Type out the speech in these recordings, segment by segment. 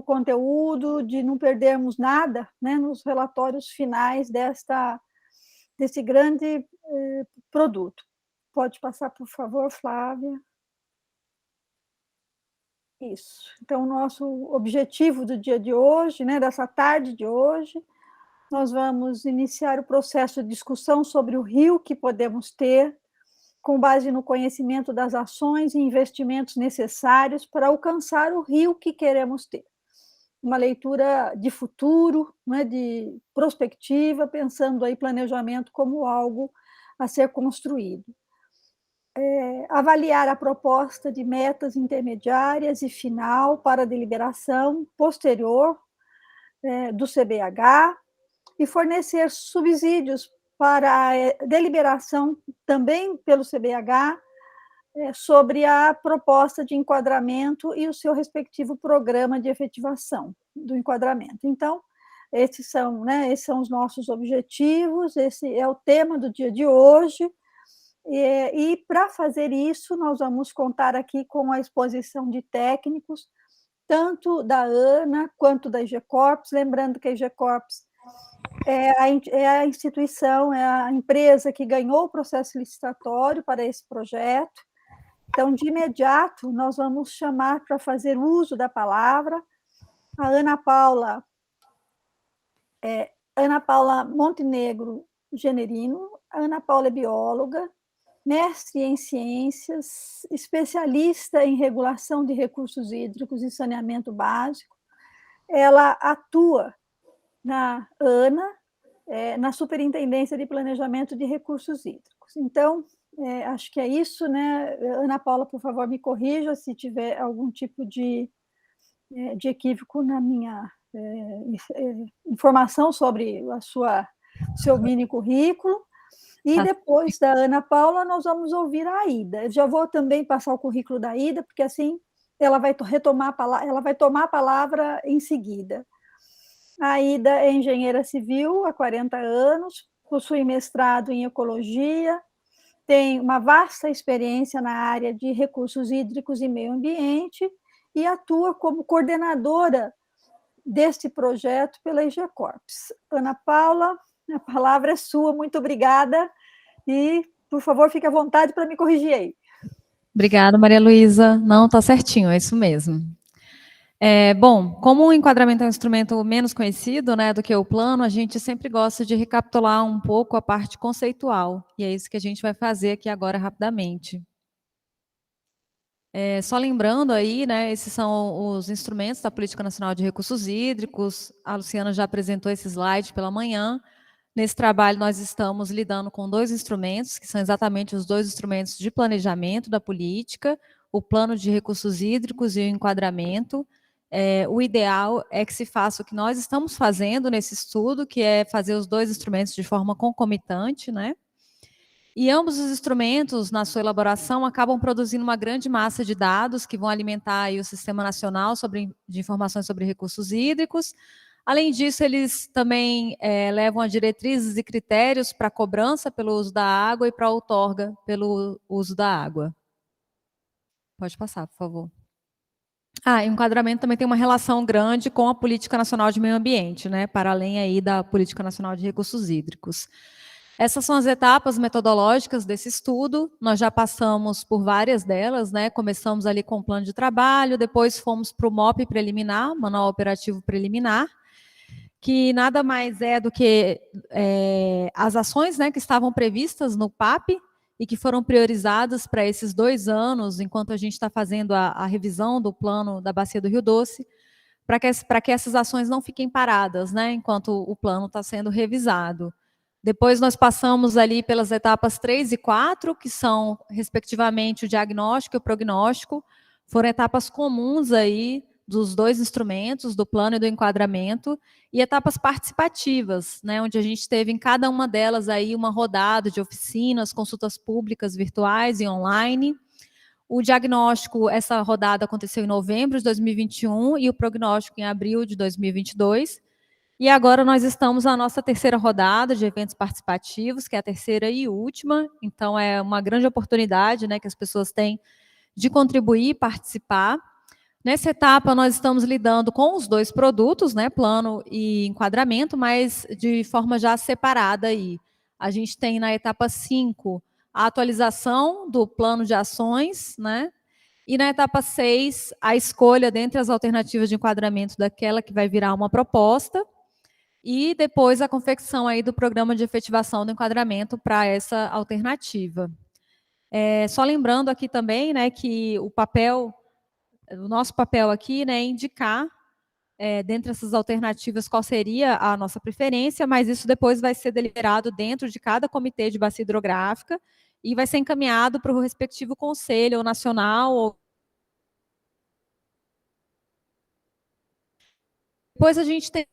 conteúdo, de não perdermos nada, né, nos relatórios finais desse grande produto. Pode passar, por favor, Flávia. Isso. Então, o nosso objetivo do dia de hoje, né, dessa tarde de hoje, nós vamos iniciar o processo de discussão sobre o rio que podemos ter, com base no conhecimento das ações e investimentos necessários para alcançar o rio que queremos ter. Uma leitura de futuro, né, de prospectiva, pensando aí planejamento como algo a ser construído. Avaliar a proposta de metas intermediárias e final para a deliberação posterior do CBH e fornecer subsídios para a deliberação também pelo CBH sobre a proposta de enquadramento e o seu respectivo programa de efetivação do enquadramento. Então, esses são os nossos objetivos, esse é o tema do dia de hoje. E para fazer isso, nós vamos contar aqui com a exposição de técnicos, tanto da ANA quanto da IGCorps, lembrando que a IGCorps é a instituição, é a empresa que ganhou o processo licitatório para esse projeto. Então, de imediato, nós vamos chamar para fazer uso da palavra a Ana Paula Montenegro Generino. A Ana Paula é bióloga, mestre em ciências, especialista em regulação de recursos hídricos e saneamento básico. Ela atua na ANA, na Superintendência de Planejamento de Recursos Hídricos. Então, acho que é isso, né? Ana Paula, por favor, me corrija se tiver algum tipo de equívoco na minha informação sobre seu mini currículo. E depois da Ana Paula, nós vamos ouvir a Aida. Eu já vou também passar o currículo da Aida, porque assim ela vai tomar a palavra em seguida. A Aida é engenheira civil há 40 anos, possui mestrado em ecologia, tem uma vasta experiência na área de recursos hídricos e meio ambiente e atua como coordenadora deste projeto pela IGCorps. Ana Paula, a palavra é sua, muito obrigada. E, por favor, fique à vontade para me corrigir aí. Obrigada, Maria Luísa. Não, está certinho, é isso mesmo. Bom, como o enquadramento é um instrumento menos conhecido, né, do que o plano, a gente sempre gosta de recapitular um pouco a parte conceitual, e é isso que a gente vai fazer aqui agora rapidamente. Só lembrando aí, né, esses são os instrumentos da Política Nacional de Recursos Hídricos. A Luciana já apresentou esse slide pela manhã. Nesse trabalho, nós estamos lidando com dois instrumentos, que são exatamente os dois instrumentos de planejamento da política, o plano de recursos hídricos e o enquadramento. O ideal é que se faça o que nós estamos fazendo nesse estudo, que é fazer os dois instrumentos de forma concomitante, né? E ambos os instrumentos, na sua elaboração, acabam produzindo uma grande massa de dados que vão alimentar aí o Sistema Nacional de Informações sobre Recursos Hídricos. Além disso, eles também levam a diretrizes e critérios para a cobrança pelo uso da água e para a outorga pelo uso da água. Pode passar, por favor. E o enquadramento também tem uma relação grande com a Política Nacional de Meio Ambiente, né, para além aí da Política Nacional de Recursos Hídricos. Essas são as etapas metodológicas desse estudo, nós já passamos por várias delas, né? Começamos ali com o plano de trabalho, depois fomos para o MOP preliminar, Manual Operativo Preliminar, que nada mais é do que as ações, né, que estavam previstas no PAP e que foram priorizadas para esses 2 anos, enquanto a gente está fazendo a revisão do plano da Bacia do Rio Doce, para que essas ações não fiquem paradas, né, enquanto o plano está sendo revisado. Depois nós passamos ali pelas etapas 3 e 4, que são, respectivamente, o diagnóstico e o prognóstico. Foram etapas comuns aí dos dois instrumentos, do plano e do enquadramento, e etapas participativas, né, onde a gente teve em cada uma delas aí uma rodada de oficinas, consultas públicas virtuais e online. O diagnóstico, essa rodada aconteceu em novembro de 2021 e o prognóstico em abril de 2022. E agora nós estamos na nossa terceira rodada de eventos participativos, que é a terceira e última, então é uma grande oportunidade, né, que as pessoas têm de contribuir e participar. Nessa etapa, nós estamos lidando com os dois produtos, né, plano e enquadramento, mas de forma já separada aí. A gente tem na etapa 5 a atualização do plano de ações, né, e na etapa 6 a escolha dentre as alternativas de enquadramento daquela que vai virar uma proposta, e depois a confecção aí do programa de efetivação do enquadramento para essa alternativa. Só lembrando aqui também, né, que o nosso papel aqui, né, é indicar, dentre essas alternativas, qual seria a nossa preferência, mas isso depois vai ser deliberado dentro de cada comitê de bacia hidrográfica e vai ser encaminhado para o respectivo conselho nacional. Depois a gente tem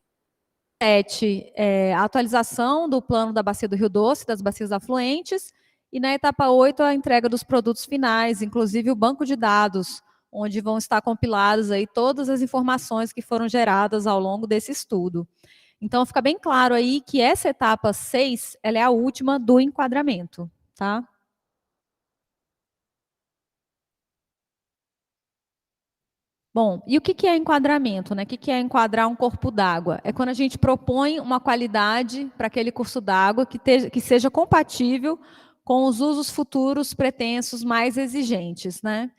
a atualização do plano da bacia do Rio Doce, das bacias afluentes, e na etapa 8 a entrega dos produtos finais, inclusive o banco de dados, onde vão estar compiladas aí todas as informações que foram geradas ao longo desse estudo. Então, fica bem claro aí que essa etapa 6, ela é a última do enquadramento, tá? Bom, e o que é enquadramento, né? O que é enquadrar um corpo d'água? É quando a gente propõe uma qualidade para aquele curso d'água que seja compatível com os usos futuros pretensos mais exigentes, né?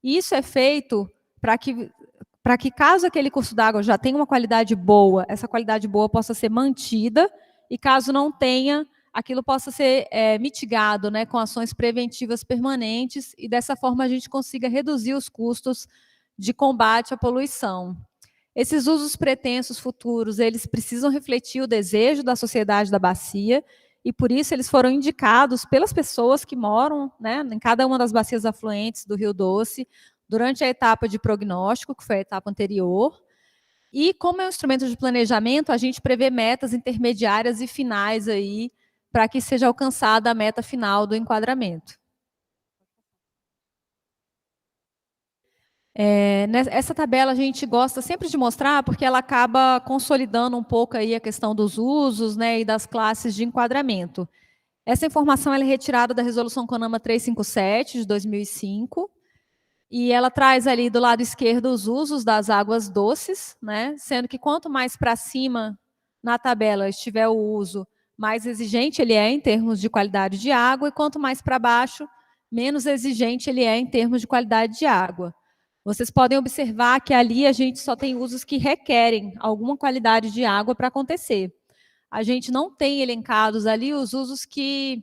E isso é feito para que caso aquele curso d'água já tenha uma qualidade boa, essa qualidade boa possa ser mantida, e caso não tenha, aquilo possa ser mitigado, né, com ações preventivas permanentes, e dessa forma a gente consiga reduzir os custos de combate à poluição. Esses usos pretensos futuros, eles precisam refletir o desejo da sociedade da bacia, e por isso eles foram indicados pelas pessoas que moram, né, em cada uma das bacias afluentes do Rio Doce, durante a etapa de prognóstico, que foi a etapa anterior. E como é um instrumento de planejamento, a gente prevê metas intermediárias e finais aí, para que seja alcançada a meta final do enquadramento. Essa tabela a gente gosta sempre de mostrar porque ela acaba consolidando um pouco aí a questão dos usos, né, e das classes de enquadramento. Essa informação ela é retirada da Resolução CONAMA 357, de 2005, e ela traz ali do lado esquerdo os usos das águas doces, né, sendo que quanto mais para cima na tabela estiver o uso, mais exigente ele é em termos de qualidade de água, e quanto mais para baixo, menos exigente ele é em termos de qualidade de água. Vocês podem observar que ali a gente só tem usos que requerem alguma qualidade de água para acontecer. A gente não tem elencados ali os usos que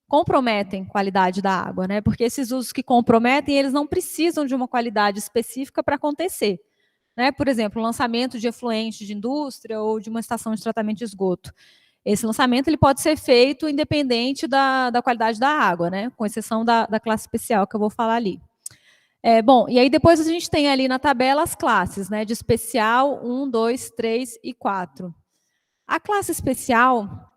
comprometem a qualidade da água, né? Porque esses usos que comprometem, eles não precisam de uma qualidade específica para acontecer, né? Por exemplo, o lançamento de efluente de indústria ou de uma estação de tratamento de esgoto. Esse lançamento ele pode ser feito independente da qualidade da água, né? Com exceção da classe especial que eu vou falar ali. Bom, e aí depois a gente tem ali na tabela as classes, né, de especial 1, 2, 3 e 4. A classe especial,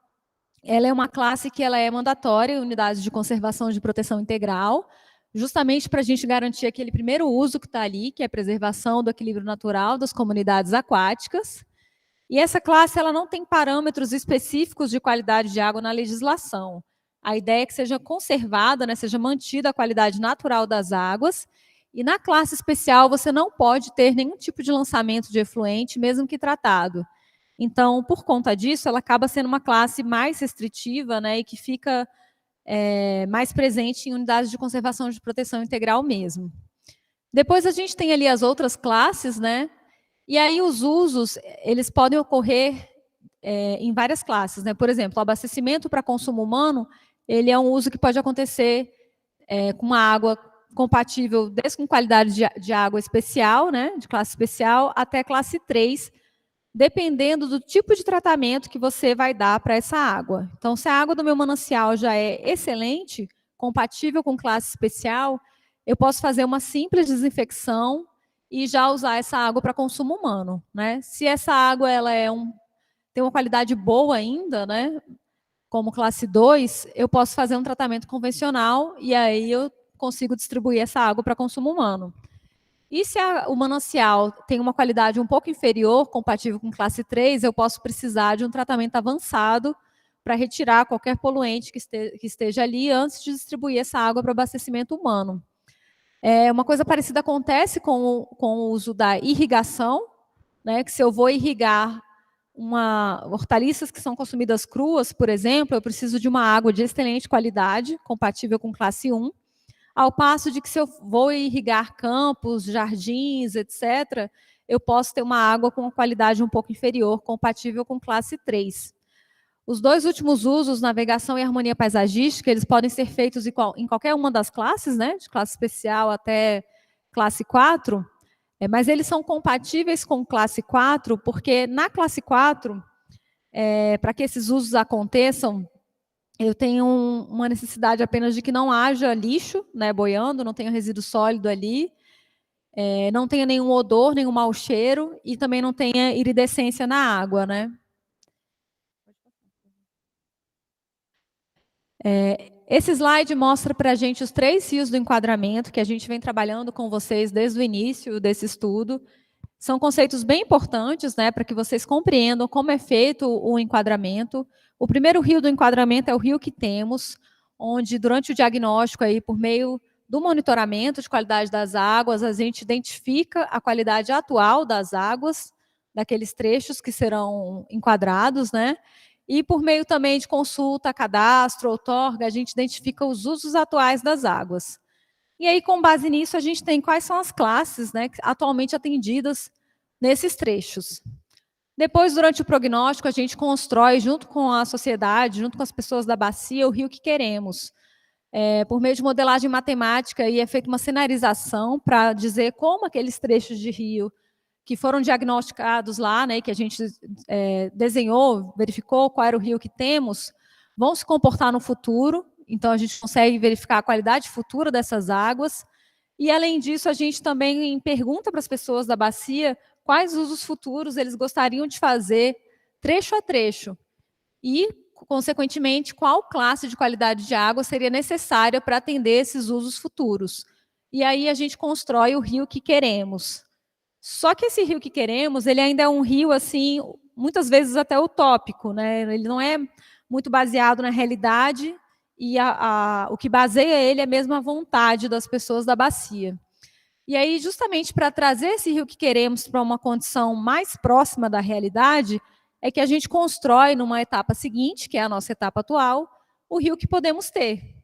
ela é uma classe que ela é mandatória em unidades de conservação de proteção integral, justamente para a gente garantir aquele primeiro uso que está ali, que é a preservação do equilíbrio natural das comunidades aquáticas. E essa classe ela não tem parâmetros específicos de qualidade de água na legislação. A ideia é que seja conservada, né, seja mantida a qualidade natural das águas. E na classe especial, você não pode ter nenhum tipo de lançamento de efluente, mesmo que tratado. Então, por conta disso, ela acaba sendo uma classe mais restritiva, né, e que fica mais presente em unidades de conservação de proteção integral mesmo. Depois a gente tem ali as outras classes, né, e aí os usos, eles podem ocorrer em várias classes, né. Por exemplo, o abastecimento para consumo humano, ele é um uso que pode acontecer com uma água compatível desde com qualidade de água especial, né, de classe especial, até classe 3, dependendo do tipo de tratamento que você vai dar para essa água. Então, se a água do meu manancial já é excelente, compatível com classe especial, eu posso fazer uma simples desinfecção e já usar essa água para consumo humano, né? Se essa água ela tem uma qualidade boa ainda, né, como classe 2, eu posso fazer um tratamento convencional e aí eu consigo distribuir essa água para consumo humano. E se o manancial tem uma qualidade um pouco inferior, compatível com classe 3, eu posso precisar de um tratamento avançado para retirar qualquer poluente que esteja ali antes de distribuir essa água para abastecimento humano. Uma coisa parecida acontece com o uso da irrigação, né, que se eu vou irrigar hortaliças que são consumidas cruas, por exemplo, eu preciso de uma água de excelente qualidade, compatível com classe 1, ao passo de que se eu vou irrigar campos, jardins, etc., eu posso ter uma água com uma qualidade um pouco inferior, compatível com classe 3. Os dois últimos usos, navegação e harmonia paisagística, eles podem ser feitos em qualquer uma das classes, né, de classe especial até classe 4, mas eles são compatíveis com classe 4, porque na classe 4, para que esses usos aconteçam, eu tenho uma necessidade apenas de que não haja lixo, né, boiando, não tenha resíduo sólido ali, não tenha nenhum odor, nenhum mau cheiro, e também não tenha iridescência na água, né. Esse slide mostra para a gente os 3 rios do enquadramento que a gente vem trabalhando com vocês desde o início desse estudo. São conceitos bem importantes, né, para que vocês compreendam como é feito o enquadramento. O primeiro rio do enquadramento é o rio que temos, onde durante o diagnóstico, aí, por meio do monitoramento de qualidade das águas, a gente identifica a qualidade atual das águas, daqueles trechos que serão enquadrados, né? E por meio também de consulta, cadastro, outorga, a gente identifica os usos atuais das águas. E aí, com base nisso, a gente tem quais são as classes, né, atualmente atendidas nesses trechos. Depois, durante o prognóstico, a gente constrói, junto com a sociedade, junto com as pessoas da bacia, o rio que queremos. Por meio de modelagem matemática, e é feita uma cenarização para dizer como aqueles trechos de rio que foram diagnosticados lá, né, que a gente desenhou, verificou qual era o rio que temos, vão se comportar no futuro. Então, a gente consegue verificar a qualidade futura dessas águas. E, além disso, a gente também pergunta para as pessoas da bacia quais usos futuros eles gostariam de fazer, trecho a trecho. E, consequentemente, qual classe de qualidade de água seria necessária para atender esses usos futuros. E aí a gente constrói o rio que queremos. Só que esse rio que queremos, ele ainda é um rio, assim, muitas vezes até utópico, né? Ele não é muito baseado na realidade, e o que baseia ele é mesmo a vontade das pessoas da bacia. E aí, justamente para trazer esse rio que queremos para uma condição mais próxima da realidade, é que a gente constrói numa etapa seguinte, que é a nossa etapa atual, o rio que podemos ter.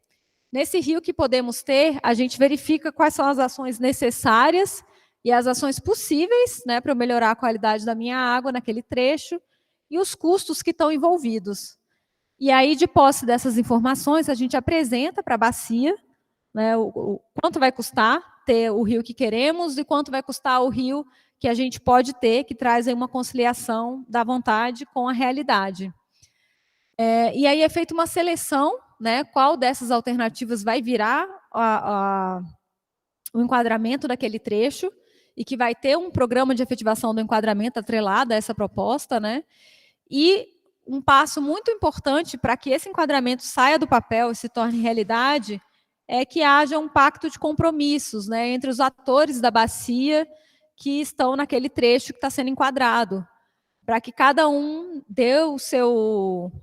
Nesse rio que podemos ter, a gente verifica quais são as ações necessárias e as ações possíveis, né, para eu melhorar a qualidade da minha água naquele trecho, e os custos que estão envolvidos. E aí, de posse dessas informações, a gente apresenta para a bacia, né, o quanto vai custar ter o rio que queremos e quanto vai custar o rio que a gente pode ter, que traz aí uma conciliação da vontade com a realidade. E aí é feita uma seleção, né, qual dessas alternativas vai virar o enquadramento daquele trecho, e que vai ter um programa de efetivação do enquadramento atrelado a essa proposta, né? E um passo muito importante para que esse enquadramento saia do papel e se torne realidade é que haja um pacto de compromissos, né, entre os atores da bacia que estão naquele trecho que está sendo enquadrado, para que cada um dê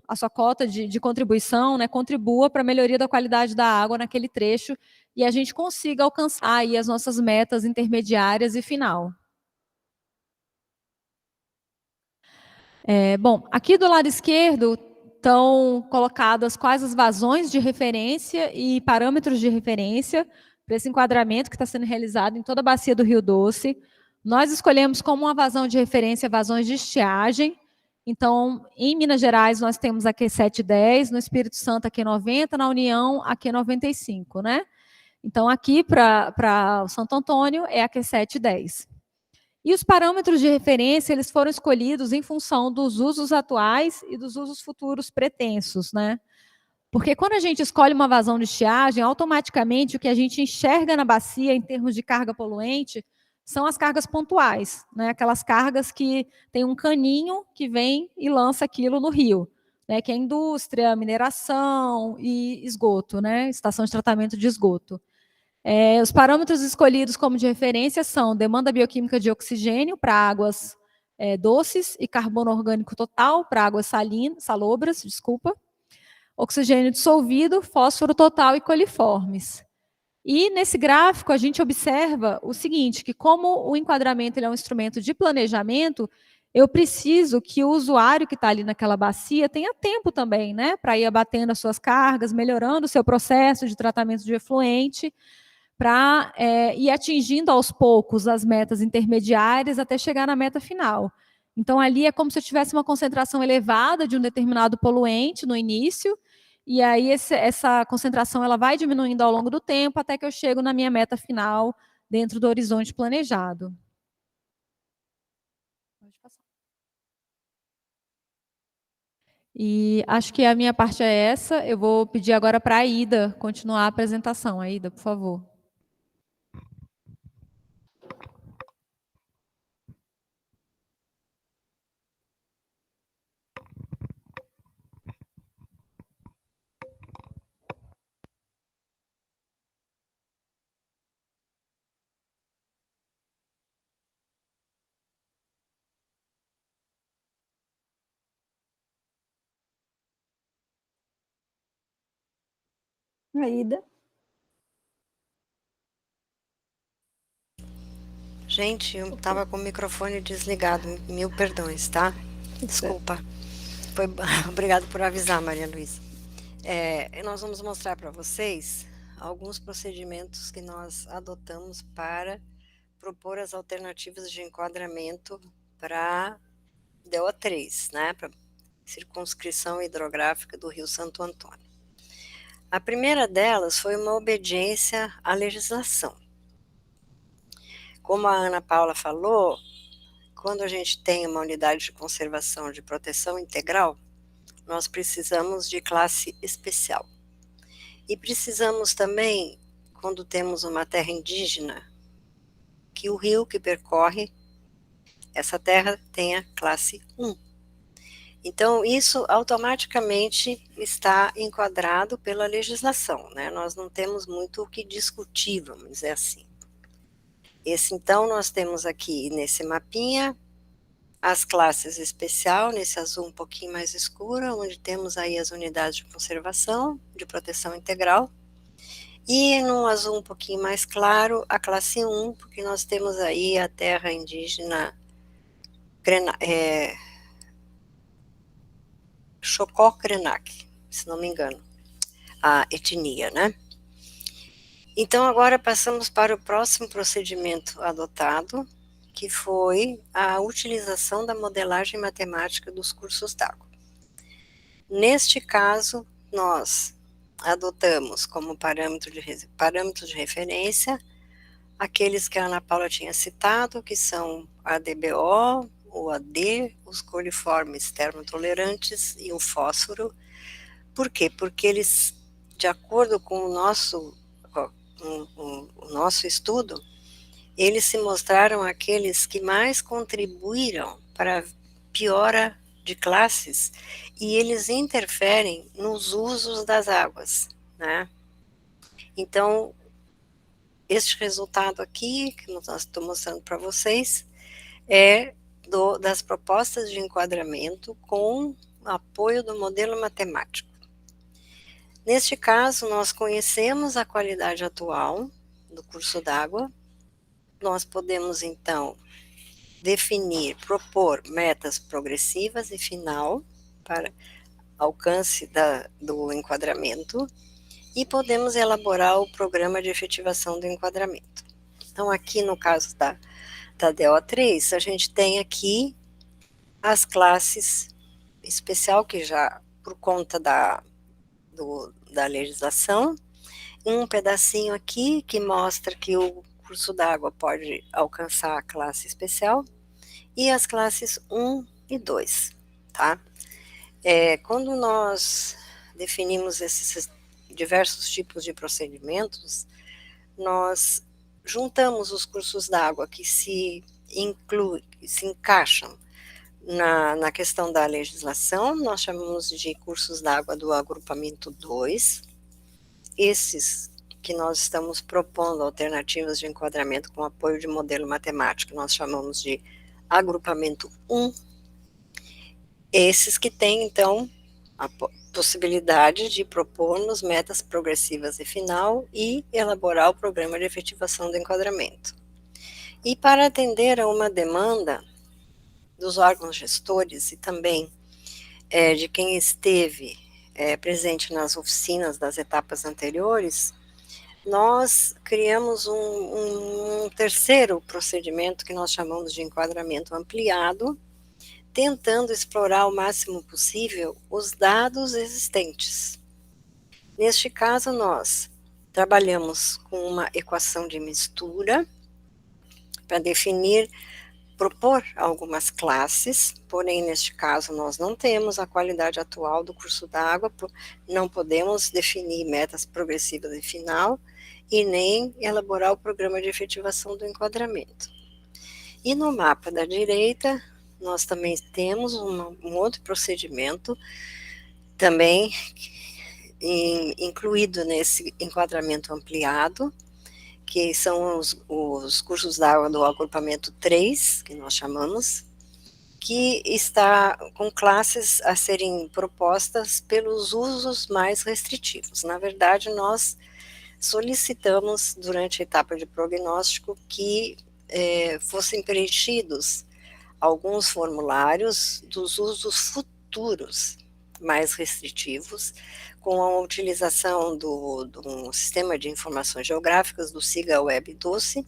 a sua cota de contribuição, né, contribua para a melhoria da qualidade da água naquele trecho, e a gente consiga alcançar aí as nossas metas intermediárias e final. Bom, aqui do lado esquerdo estão colocadas quais as vazões de referência e parâmetros de referência para esse enquadramento que está sendo realizado em toda a bacia do Rio Doce. Nós escolhemos como uma vazão de referência vazões de estiagem. Então, em Minas Gerais, nós temos a Q710, no Espírito Santo a Q90, na União a Q95, né? Então, aqui para o Santo Antônio é a Q710. E os parâmetros de referência, eles foram escolhidos em função dos usos atuais e dos usos futuros pretensos, né? Porque quando a gente escolhe uma vazão de estiagem, automaticamente o que a gente enxerga na bacia em termos de carga poluente são as cargas pontuais, né? Aquelas cargas que tem um caninho que vem e lança aquilo no rio, né? Que é indústria, mineração e esgoto, né? Estação de tratamento de esgoto. Os parâmetros escolhidos como de referência são demanda bioquímica de oxigênio para águas doces e carbono orgânico total para águas salobras, oxigênio dissolvido, fósforo total e coliformes. E nesse gráfico a gente observa o seguinte, que como o enquadramento ele é um instrumento de planejamento, eu preciso que o usuário que está ali naquela bacia tenha tempo também, né, para ir abatendo as suas cargas, melhorando o seu processo de tratamento de efluente, para ir atingindo aos poucos as metas intermediárias até chegar na meta final. Então, ali é como se eu tivesse uma concentração elevada de um determinado poluente no início, e aí essa concentração ela vai diminuindo ao longo do tempo até que eu chego na minha meta final dentro do horizonte planejado. Pode passar. E acho que a minha parte é essa. Eu vou pedir agora para a Ida continuar a apresentação. Aida, por favor. Aida. Gente, eu estava com o microfone desligado, mil perdões, tá? Desculpa. Obrigado por avisar, Maria Luísa. Nós vamos mostrar para vocês alguns procedimentos que nós adotamos para propor as alternativas de enquadramento para DO3, né? Para circunscrição hidrográfica do Rio Santo Antônio. A primeira delas foi uma obediência à legislação. Como a Ana Paula falou, quando a gente tem uma unidade de conservação de proteção integral, nós precisamos de classe especial. E precisamos também, quando temos uma terra indígena, que o rio que percorre essa terra tenha classe 1. Então, isso automaticamente está enquadrado pela legislação, né? Nós não temos muito o que discutir, vamos dizer assim. Então, nós temos aqui nesse mapinha as classes especial, nesse azul um pouquinho mais escuro, onde temos aí as unidades de conservação, de proteção integral, e no azul um pouquinho mais claro, a classe 1, porque nós temos aí a terra indígena Chocó-Krenak, se não me engano, a etnia, né? Então, agora passamos para o próximo procedimento adotado, que foi a utilização da modelagem matemática dos cursos d'água. Neste caso, nós adotamos como parâmetro de referência aqueles que a Ana Paula tinha citado, que são a DBO, o AD, os coliformes termotolerantes e o fósforo. Por quê? Porque eles, de acordo com o nosso estudo, eles se mostraram aqueles que mais contribuíram para a piora de classes e eles interferem nos usos das águas, né? Então, este resultado aqui, que nós estou mostrando para vocês, é das propostas de enquadramento com apoio do modelo matemático. Neste caso, nós conhecemos a qualidade atual do curso d'água, nós podemos, então, definir, propor metas progressivas e final para alcance do enquadramento e podemos elaborar o programa de efetivação do enquadramento. Então, aqui no caso da DO3, a gente tem aqui as classes especial, que já, por conta da legislação, um pedacinho aqui que mostra que o curso d'água pode alcançar a classe especial, e as classes 1 e 2, tá? Quando nós definimos esses diversos tipos de procedimentos, nós juntamos os cursos d'água que se encaixam na questão da legislação, nós chamamos de cursos d'água do agrupamento 2, esses que nós estamos propondo alternativas de enquadramento com apoio de modelo matemático, nós chamamos de agrupamento 1, esses que têm, então, possibilidade de propor-nos metas progressivas e final e elaborar o programa de efetivação do enquadramento. E para atender a uma demanda dos órgãos gestores e também de quem esteve presente nas oficinas das etapas anteriores, nós criamos um terceiro procedimento que nós chamamos de enquadramento ampliado, tentando explorar o máximo possível os dados existentes. Neste caso, nós trabalhamos com uma equação de mistura para propor algumas classes, porém, neste caso, nós não temos a qualidade atual do curso d'água, não podemos definir metas progressivas e final, e nem elaborar o programa de efetivação do enquadramento. E no mapa da direita, nós também temos um outro procedimento, também incluído nesse enquadramento ampliado, que são os cursos d'água do agrupamento 3, que nós chamamos, que está com classes a serem propostas pelos usos mais restritivos. Na verdade, nós solicitamos, durante a etapa de prognóstico, que fossem preenchidos alguns formulários dos usos futuros mais restritivos, com a utilização do sistema de informações geográficas do SIGA Web Doce,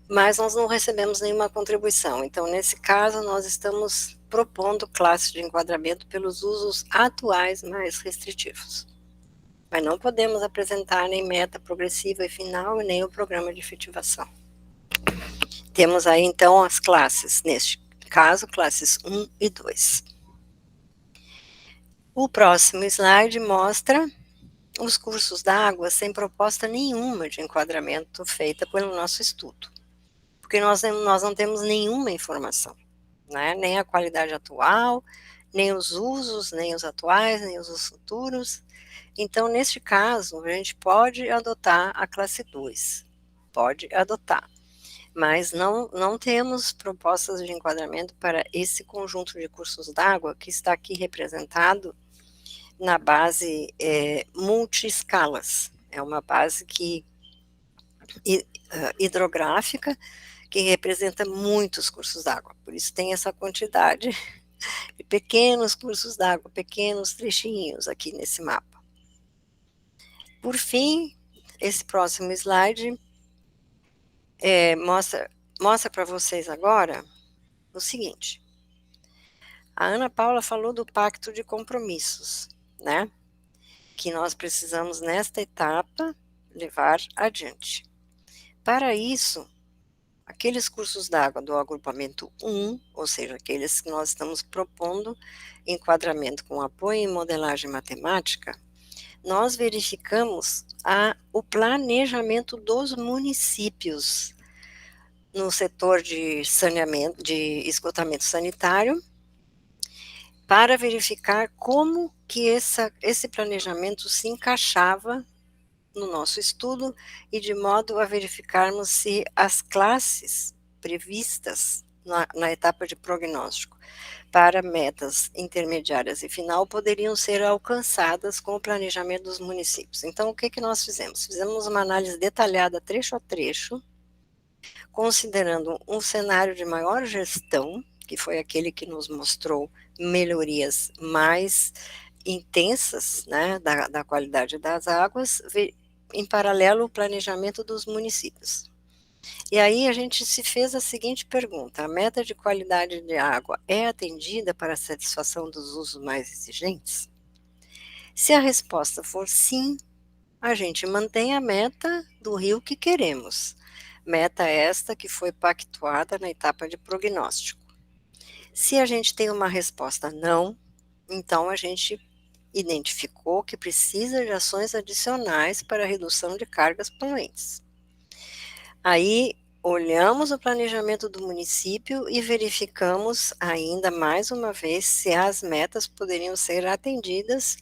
mas nós não recebemos nenhuma contribuição. Então, nesse caso, nós estamos propondo classes de enquadramento pelos usos atuais mais restritivos. Mas não podemos apresentar nem meta progressiva e final, e nem o programa de efetivação. Temos aí, então, as classes, neste caso, classes 1 e 2. O próximo slide mostra os cursos d'água sem proposta nenhuma de enquadramento feita pelo nosso estudo, porque nós não temos nenhuma informação, né? Nem a qualidade atual, nem os usos, nem os atuais, nem os futuros. Então, neste caso, a gente pode adotar a classe 2, pode adotar, mas não temos propostas de enquadramento para esse conjunto de cursos d'água que está aqui representado na base multi-escalas. É uma base hidrográfica que representa muitos cursos d'água, por isso tem essa quantidade de pequenos cursos d'água, pequenos trechinhos aqui nesse mapa. Por fim, esse próximo slide mostra para vocês agora o seguinte. A Ana Paula falou do pacto de compromissos, né? Que nós precisamos, nesta etapa, levar adiante. Para isso, aqueles cursos d'água do agrupamento 1, ou seja, aqueles que nós estamos propondo enquadramento com apoio em modelagem matemática, nós verificamos o planejamento dos municípios no setor de saneamento, de esgotamento sanitário, para verificar como que esse planejamento se encaixava no nosso estudo e de modo a verificarmos se as classes previstas na etapa de prognóstico para metas intermediárias e final poderiam ser alcançadas com o planejamento dos municípios. Então, o que nós fizemos? Fizemos uma análise detalhada, trecho a trecho, considerando um cenário de maior gestão, que foi aquele que nos mostrou melhorias mais intensas, né, da qualidade das águas, em paralelo o planejamento dos municípios. E aí a gente se fez a seguinte pergunta: a meta de qualidade de água é atendida para a satisfação dos usos mais exigentes? Se a resposta for sim, a gente mantém a meta do rio que queremos, meta esta que foi pactuada na etapa de prognóstico. Se a gente tem uma resposta não, então a gente identificou que precisa de ações adicionais para a redução de cargas poluentes. Aí, olhamos o planejamento do município e verificamos ainda mais uma vez se as metas poderiam ser atendidas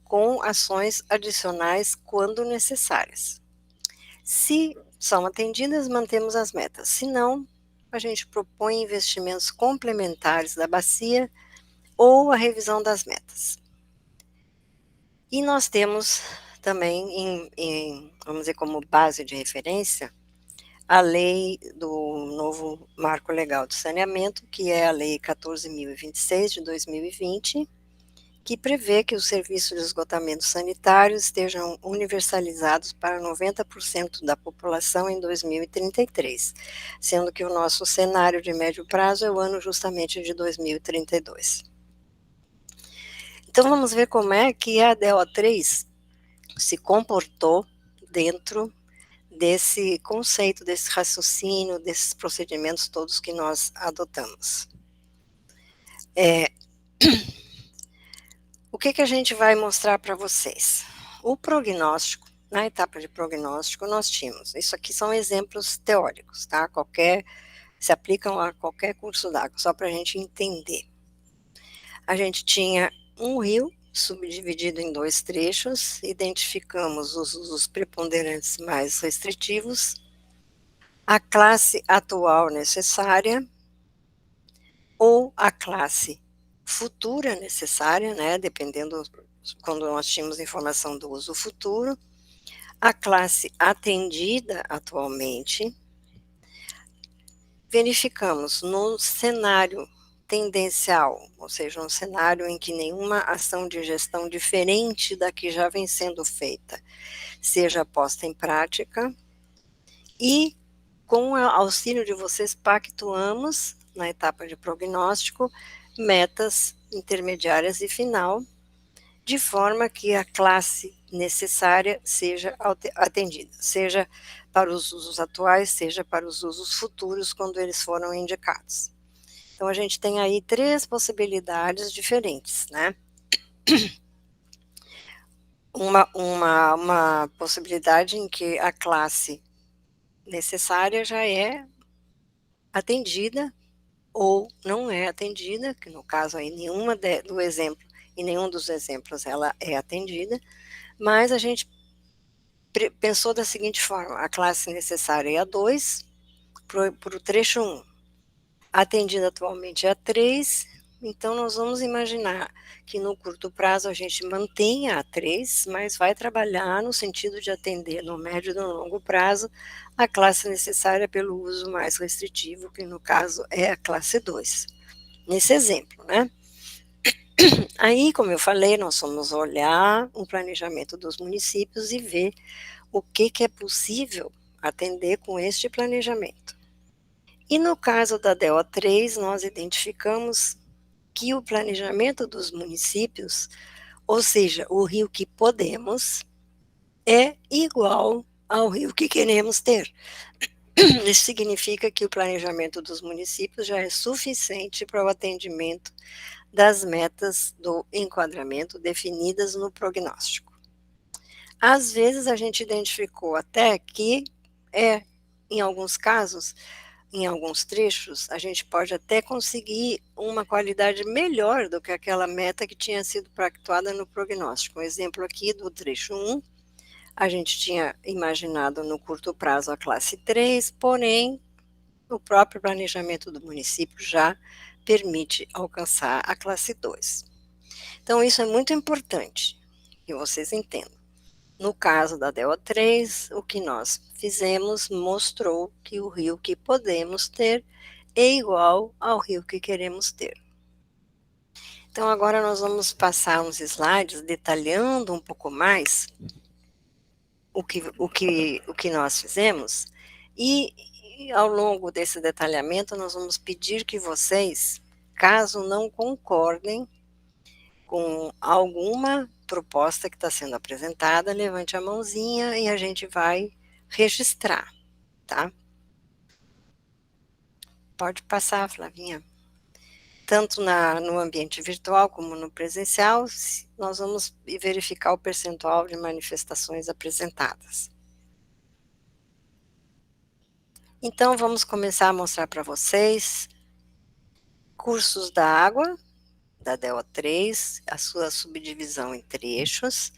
com ações adicionais quando necessárias. Se são atendidas, mantemos as metas. Se não, a gente propõe investimentos complementares da bacia ou a revisão das metas. E nós temos também, vamos dizer, como base de referência, a lei do novo Marco Legal do Saneamento, que é a Lei 14.026 de 2020, que prevê que os serviços de esgotamento sanitário estejam universalizados para 90% da população em 2033, sendo que o nosso cenário de médio prazo é o ano justamente de 2032. Então vamos ver como é que a DO3 se comportou dentro desse conceito, desse raciocínio, desses procedimentos todos que nós adotamos. O que a gente vai mostrar para vocês? O prognóstico, na etapa de prognóstico, nós tínhamos, isso aqui são exemplos teóricos, tá? Se aplicam a qualquer curso d'água, só para a gente entender. A gente tinha um rio subdividido em 2 trechos, identificamos os usos preponderantes mais restritivos, a classe atual necessária, ou a classe futura necessária, né, dependendo quando nós tínhamos informação do uso futuro, a classe atendida atualmente, verificamos no cenário tendencial, ou seja, um cenário em que nenhuma ação de gestão diferente da que já vem sendo feita seja posta em prática, e com o auxílio de vocês pactuamos, na etapa de prognóstico, metas intermediárias e final, de forma que a classe necessária seja atendida, seja para os usos atuais, seja para os usos futuros, quando eles foram indicados. Então, a gente tem aí 3 possibilidades diferentes, né? Uma possibilidade em que a classe necessária já é atendida ou não é atendida, que no caso aí em nenhum dos exemplos ela é atendida, mas a gente pensou da seguinte forma: a classe necessária é a 2, para o trecho 1, atendida atualmente é a 3, então nós vamos imaginar que no curto prazo a gente mantenha a 3, mas vai trabalhar no sentido de atender no médio e no longo prazo a classe necessária pelo uso mais restritivo, que no caso é a classe 2. Nesse exemplo, né? Aí, como eu falei, nós vamos olhar o planejamento dos municípios e ver o que é possível atender com este planejamento. E no caso da DO3, nós identificamos que o planejamento dos municípios, ou seja, o rio que podemos, é igual ao rio que queremos ter. Isso significa que o planejamento dos municípios já é suficiente para o atendimento das metas do enquadramento definidas no prognóstico. Às vezes a gente identificou até que em alguns casos, em alguns trechos, a gente pode até conseguir uma qualidade melhor do que aquela meta que tinha sido pactuada no prognóstico. Um exemplo aqui do trecho 1, a gente tinha imaginado no curto prazo a classe 3, porém, o próprio planejamento do município já permite alcançar a classe 2. Então, isso é muito importante que vocês entendam. No caso da DO3, o que nós fizemos mostrou que o rio que podemos ter é igual ao rio que queremos ter. Então, agora nós vamos passar uns slides detalhando um pouco mais o que nós fizemos, e ao longo desse detalhamento nós vamos pedir que vocês, caso não concordem com alguma proposta que está sendo apresentada, levante a mãozinha e a gente vai registrar, tá? Pode passar, Flavinha. Tanto no ambiente virtual como no presencial, nós vamos verificar o percentual de manifestações apresentadas. Então, vamos começar a mostrar para vocês cursos da água, da DO3, a sua subdivisão em trechos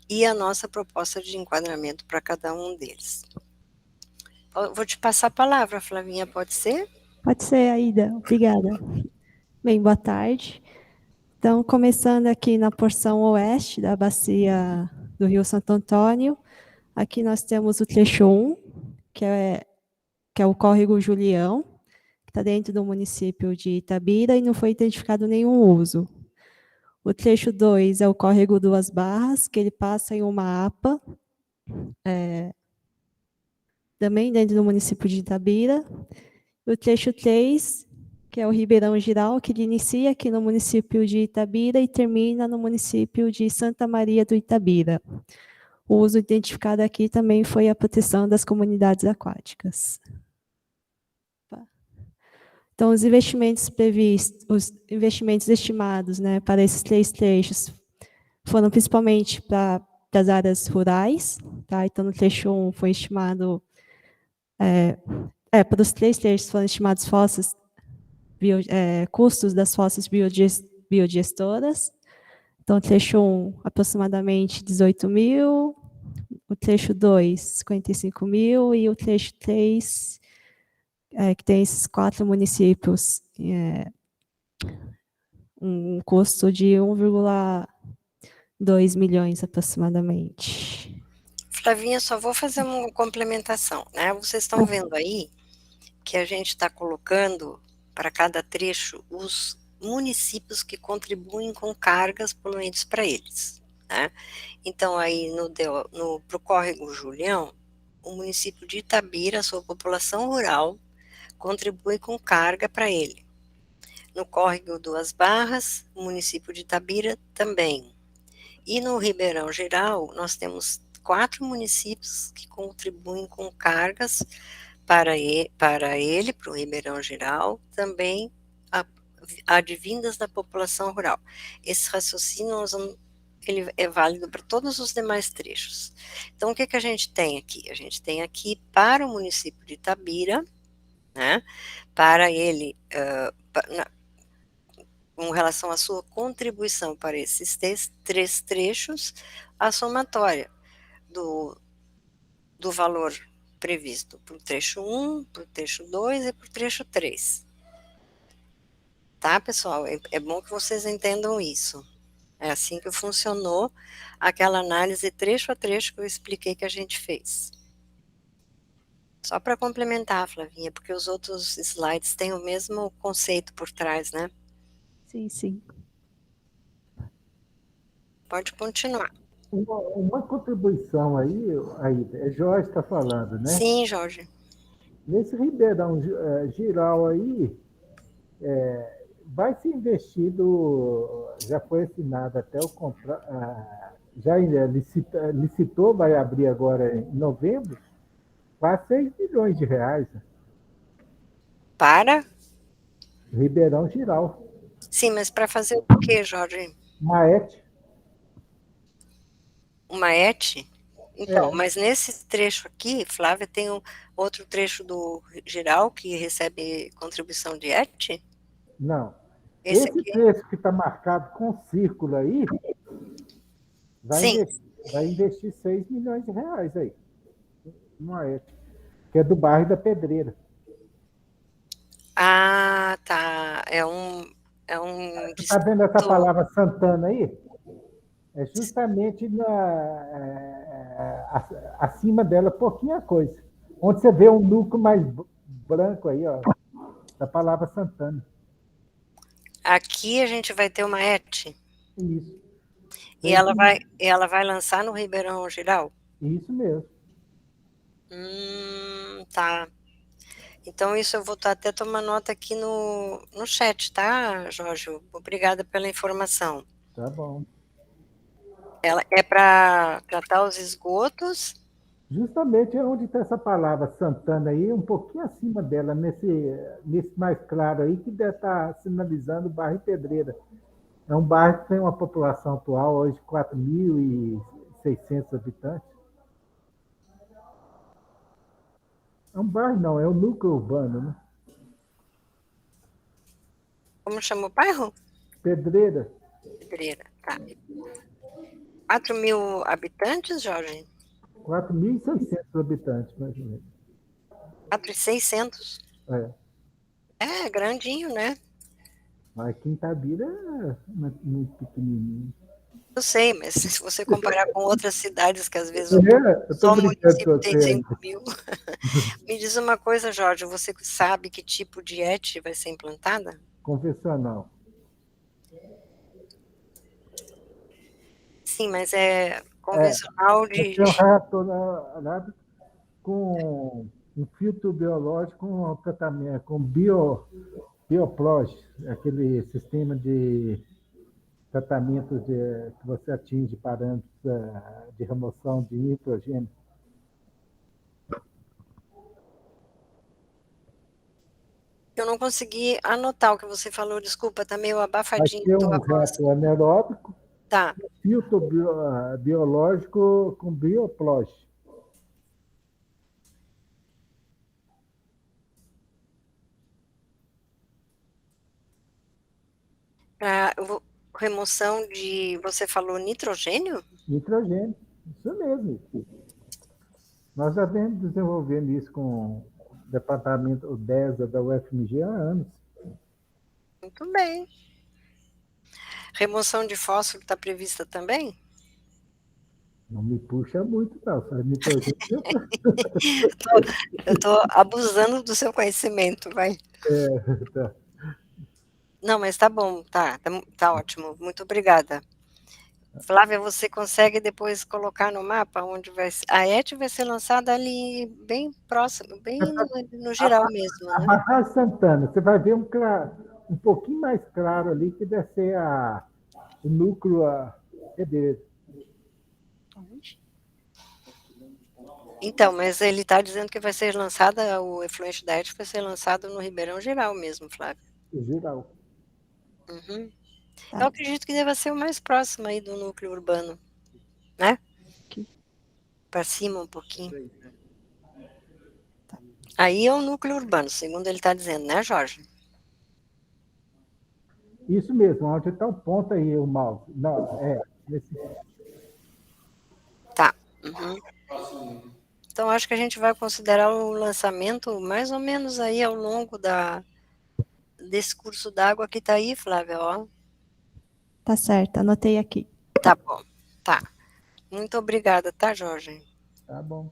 e a nossa proposta de enquadramento para cada um deles. Eu vou te passar a palavra, Flavinha, pode ser? Pode ser, Aida. Obrigada. Bem, boa tarde. Então, começando aqui na porção oeste da bacia do Rio Santo Antônio, aqui nós temos o trecho 1, que é o córrego Julião, que está dentro do município de Itabira e não foi identificado nenhum uso. O trecho 2 é o córrego Duas Barras, que ele passa em uma APA, também dentro do município de Itabira. O trecho 3, que é o Ribeirão Giral, que ele inicia aqui no município de Itabira e termina no município de Santa Maria do Itabira. O uso identificado aqui também foi a proteção das comunidades aquáticas. Então, os investimentos previstos, os investimentos estimados, né, para esses 3 trechos foram principalmente para as áreas rurais, tá? Então, no trecho 1 foi estimado, para os 3 trechos foram estimados custos das fossas biodigestoras. Então, trecho 1, aproximadamente 18 mil, o trecho 2, 55 mil, e o trecho 3, que tem esses 4 municípios, um custo de 1,2 milhões aproximadamente. Flavinha, só vou fazer uma complementação, né? Vocês estão vendo aí que a gente está colocando para cada trecho os municípios que contribuem com cargas poluentes para eles, né? Então, aí pro córrego Julião, o município de Itabira, a sua população rural, contribui com carga para ele. No córrego Duas Barras, o município de Itabira também. E no Ribeirão Giral, nós temos 4 municípios que contribuem com cargas para o Ribeirão Giral, também advindas da população rural. Esse raciocínio ele é válido para todos os demais trechos. Então, o que a gente tem aqui? A gente tem aqui para o município de Itabira, né, para ele, com relação à sua contribuição para esses 3 trechos, a somatória do valor previsto para o trecho 1, para o trecho 2 e para o trecho 3. Tá, pessoal? É bom que vocês entendam isso. É assim que funcionou aquela análise trecho a trecho que eu expliquei que a gente fez. Só para complementar, Flavinha, porque os outros slides têm o mesmo conceito por trás, né? Sim, sim. Pode continuar. Uma contribuição aí, é Jorge está falando, né? Sim, Jorge. Nesse Ribeirão Giral aí, vai ser investido, já foi assinado até o contrato, já licitou, vai abrir agora em novembro, quase 6 milhões de reais. Para? Ribeirão Giral. Sim, mas para fazer o quê, Jorge? Maete. Uma ET? Então, mas nesse trecho aqui, Flávia, tem outro trecho do Giral que recebe contribuição de ET? Não. Esse Esse aqui? trecho que está marcado com círculo aí, vai investir 6 milhões de reais aí. Maete, que é do bairro da Pedreira. Ah, tá. Você está vendo essa palavra Santana aí? É justamente acima dela, pouquinha coisa. Onde você vê um núcleo mais branco aí, ó, da palavra Santana. Aqui a gente vai ter uma ET. Isso. E ela vai lançar no Ribeirão Giral? Isso mesmo. Tá. Então, isso eu vou até tomar nota aqui no chat, tá, Jorge? Obrigada pela informação. Tá bom. Ela é para tratar os esgotos? Justamente é onde está essa palavra Santana aí, um pouquinho acima dela, nesse mais claro aí, que deve estar sinalizando o bairro Pedreira. É um bairro que tem uma população atual hoje de 4.600 habitantes. É um bairro não, é um núcleo urbano, né? Como chama o bairro? Pedreira. Pedreira, tá. 4.000 habitantes, Jorge? 4.600 habitantes, mais ou menos. 4.600? É. É, grandinho, né? Mas aqui em Itabira é muito pequenininho. Eu sei, mas se você comparar com outras cidades, que às vezes Eu estou só o brincando com município tem você 5 ainda. mil. Me diz uma coisa, Jorge, você sabe que tipo de ET vai ser implantada? Convencional. Sim, mas é convencional Tem um reator arábico com um filtro biológico com tratamento, com bioplog, aquele sistema de tratamento que você atinge parâmetros de remoção de nitrogênio. Eu não consegui anotar o que você falou, desculpa, tá meio Vai abafadinho ter a tua um voz. reator anaeróbico, Tá, filtro biológico com bioplog. para remoção de, você falou nitrogênio? Nitrogênio, isso mesmo. Nós já vemos desenvolvendo isso com o departamento, o DESA da UFMG há anos. Muito bem. Remoção de fósforo está prevista também? Não me puxa muito, não. Só nitrogênio. Eu estou abusando do seu conhecimento, vai. Tá. Não, mas tá bom, tá ótimo. Muito obrigada. Flávia, você consegue depois colocar no mapa onde vai ser? A ET vai ser lançada ali bem próximo, bem no geral mesmo, A né? Barra Santana, você vai ver um pouquinho mais claro ali, que deve ser o núcleo. Cadê? Então, mas ele está dizendo que vai ser lançada, o efluente da ET vai ser lançado no Ribeirão Geral mesmo, Flávia. Geral. Uhum. Tá. Eu acredito que deva ser o mais próximo aí do núcleo urbano, né? Aqui. Para cima um pouquinho. Aí é o núcleo urbano, segundo ele está dizendo, né, Jorge? Isso mesmo, onde está o ponto aí, o mouse. Não, Tá. Uhum. Então, acho que a gente vai considerar o lançamento mais ou menos aí ao longo desse curso d'água que está aí, Flávia, ó. Tá certo, anotei aqui. Tá bom, tá. Muito obrigada, tá, Jorge? Tá bom.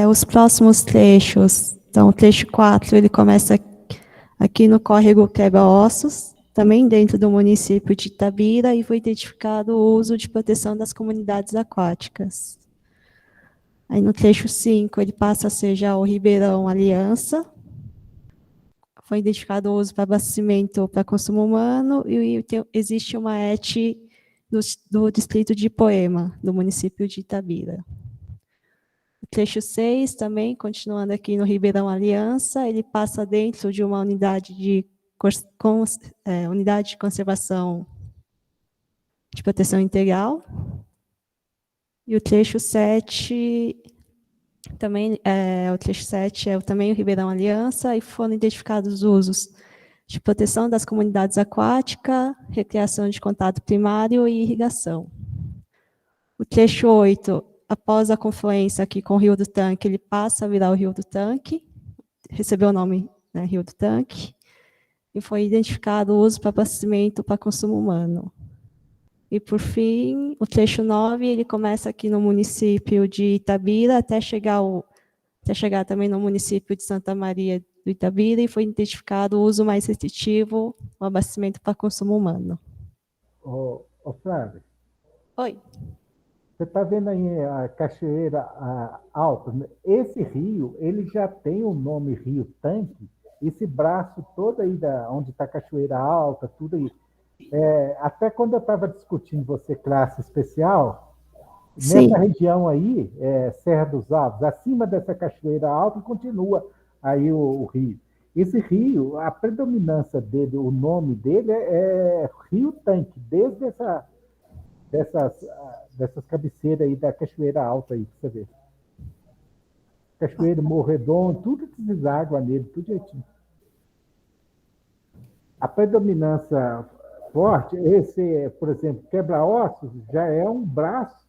Os próximos trechos, então o trecho 4, ele começa aqui no córrego Quebra-Ossos, também dentro do município de Itabira, e foi identificado o uso de proteção das comunidades aquáticas. Aí no trecho 5, ele passa a ser já o Ribeirão Aliança, foi identificado o uso para abastecimento para consumo humano, e existe uma ET do distrito de Poema, do município de Itabira. O trecho 6, também, continuando aqui no Ribeirão Aliança, ele passa dentro de uma unidade de conservação de proteção integral. E o trecho 7, também, o trecho 7 é também o Ribeirão Aliança, e foram identificados usos de proteção das comunidades aquáticas, recreação de contato primário e irrigação. O trecho 8, após a confluência aqui com o Rio do Tanque, ele passa a virar o Rio do Tanque, recebeu o nome, né, Rio do Tanque, e foi identificado o uso para abastecimento para consumo humano. E, por fim, o trecho 9, ele começa aqui no município de Itabira, até chegar também no município de Santa Maria do Itabira, e foi identificado o uso mais restritivo, o abastecimento para consumo humano. Ô, Flávio, Oi. você está vendo aí a Cachoeira Alta? Esse rio, ele já tem o nome Rio Tanque, esse braço todo aí onde está a Cachoeira Alta, tudo aí. Até quando eu estava discutindo você classe especial, Sim. nessa região aí, Serra dos Altos, acima dessa Cachoeira Alta, continua aí o rio. Esse rio, a predominância dele, o nome dele é Rio Tanque, desde dessas cabeceiras aí da Cachoeira Alta aí, pra você ver. Cachoeira, Morro Redondo, tudo deságua nele, tudo jeitinho. A predominância forte, esse, por exemplo, quebra-ossos, já é um braço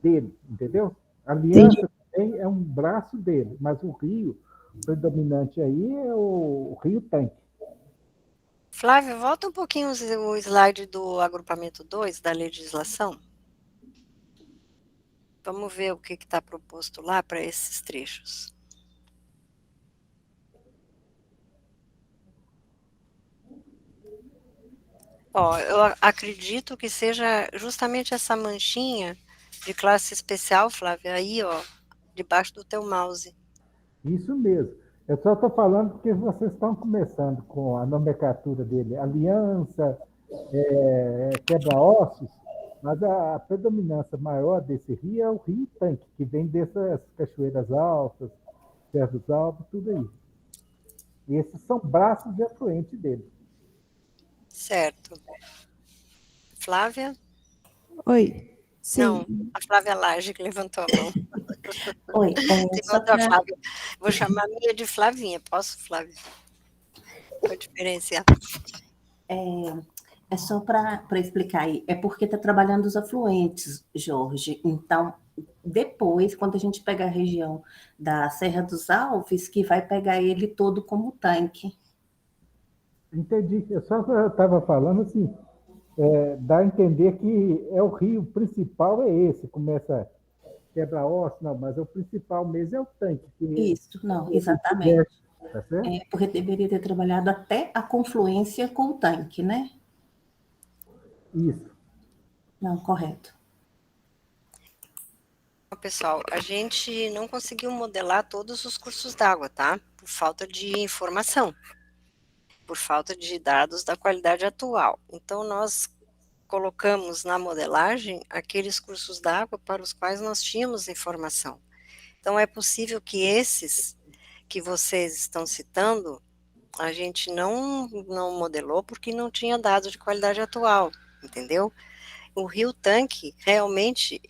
dele, entendeu? A Aliança também é um braço dele, mas o rio predominante aí é o Rio Tanque. Flávio, volta um pouquinho o slide do agrupamento 2 da legislação. Vamos ver o que está proposto lá para esses trechos. Ó, eu acredito que seja justamente essa manchinha de classe especial, Flávia, aí, ó, debaixo do teu mouse. Isso mesmo. Eu só estou falando porque vocês estão começando com a nomenclatura dele, aliança, quebra-ossos, mas a predominância maior desse rio é o Rio Tanque, que vem dessas cachoeiras altas, cerros altos, tudo aí. E esses são braços de afluente dele. Certo. Flávia? Oi, sim. Não, a Flávia Laje que levantou a mão. Oi, Tem só outra para Flávia. Vou chamar a minha de Flavinha. Posso, Flávia? Para diferenciar. é só para explicar aí, é porque está trabalhando os afluentes, Jorge. Então, depois, quando a gente pega a região da Serra dos Alves, que vai pegar ele todo como tanque. Entendi. Eu só estava falando assim, dá a entender que é o rio principal é esse, começa quebra-osso, não, mas o principal mesmo é o tanque. Isso, não, exatamente. Tá certo? Porque deveria ter trabalhado até a confluência com o tanque, né? Isso. Não, correto. Pessoal, a gente não conseguiu modelar todos os cursos d'água, tá? Por falta de informação, por falta de dados da qualidade atual. Então, nós colocamos na modelagem aqueles cursos d'água para os quais nós tínhamos informação. Então, é possível que esses que vocês estão citando, a gente não modelou porque não tinha dados de qualidade atual, entendeu? O Rio Tanque, realmente,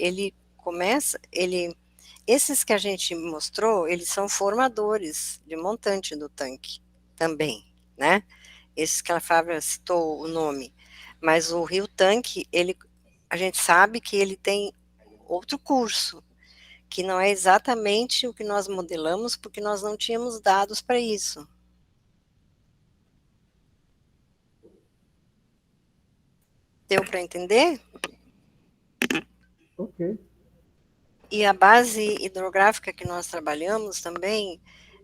esses que a gente mostrou, eles são formadores de montante do tanque também, né? Esses que a Fábia citou o nome. Mas o Rio Tanque, a gente sabe que ele tem outro curso, que não é exatamente o que nós modelamos, porque nós não tínhamos dados para isso. Deu para entender? Ok. E a base hidrográfica que nós trabalhamos também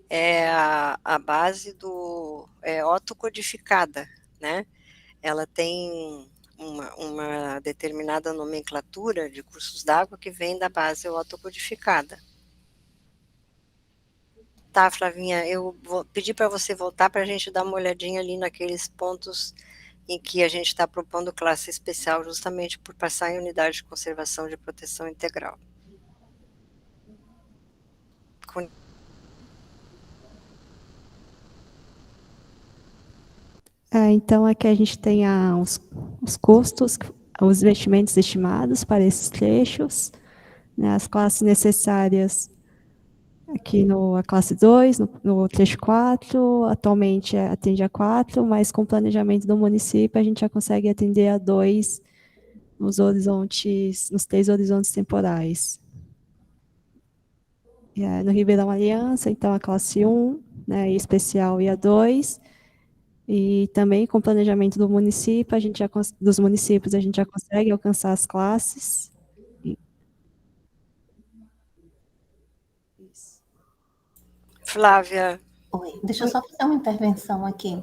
é a base otocodificada, né? Ela tem uma determinada nomenclatura de cursos d'água que vem da base otocodificada. Tá, Flavinha, eu vou pedir para você voltar para a gente dar uma olhadinha ali naqueles pontos em que a gente está propondo classe especial justamente por passar em unidade de conservação de proteção integral. Então, aqui a gente tem os custos, os investimentos estimados para esses trechos, né, as classes necessárias aqui a classe 2, no trecho 4, atualmente atende a 4, mas com o planejamento do município a gente já consegue atender a 2 nos 3 horizontes temporais. No Ribeirão Aliança, então, a classe 1, né, especial e a 2, e também com o planejamento do município, dos municípios, a gente já consegue alcançar as classes. Flávia. Oi, deixa eu só fazer uma intervenção aqui.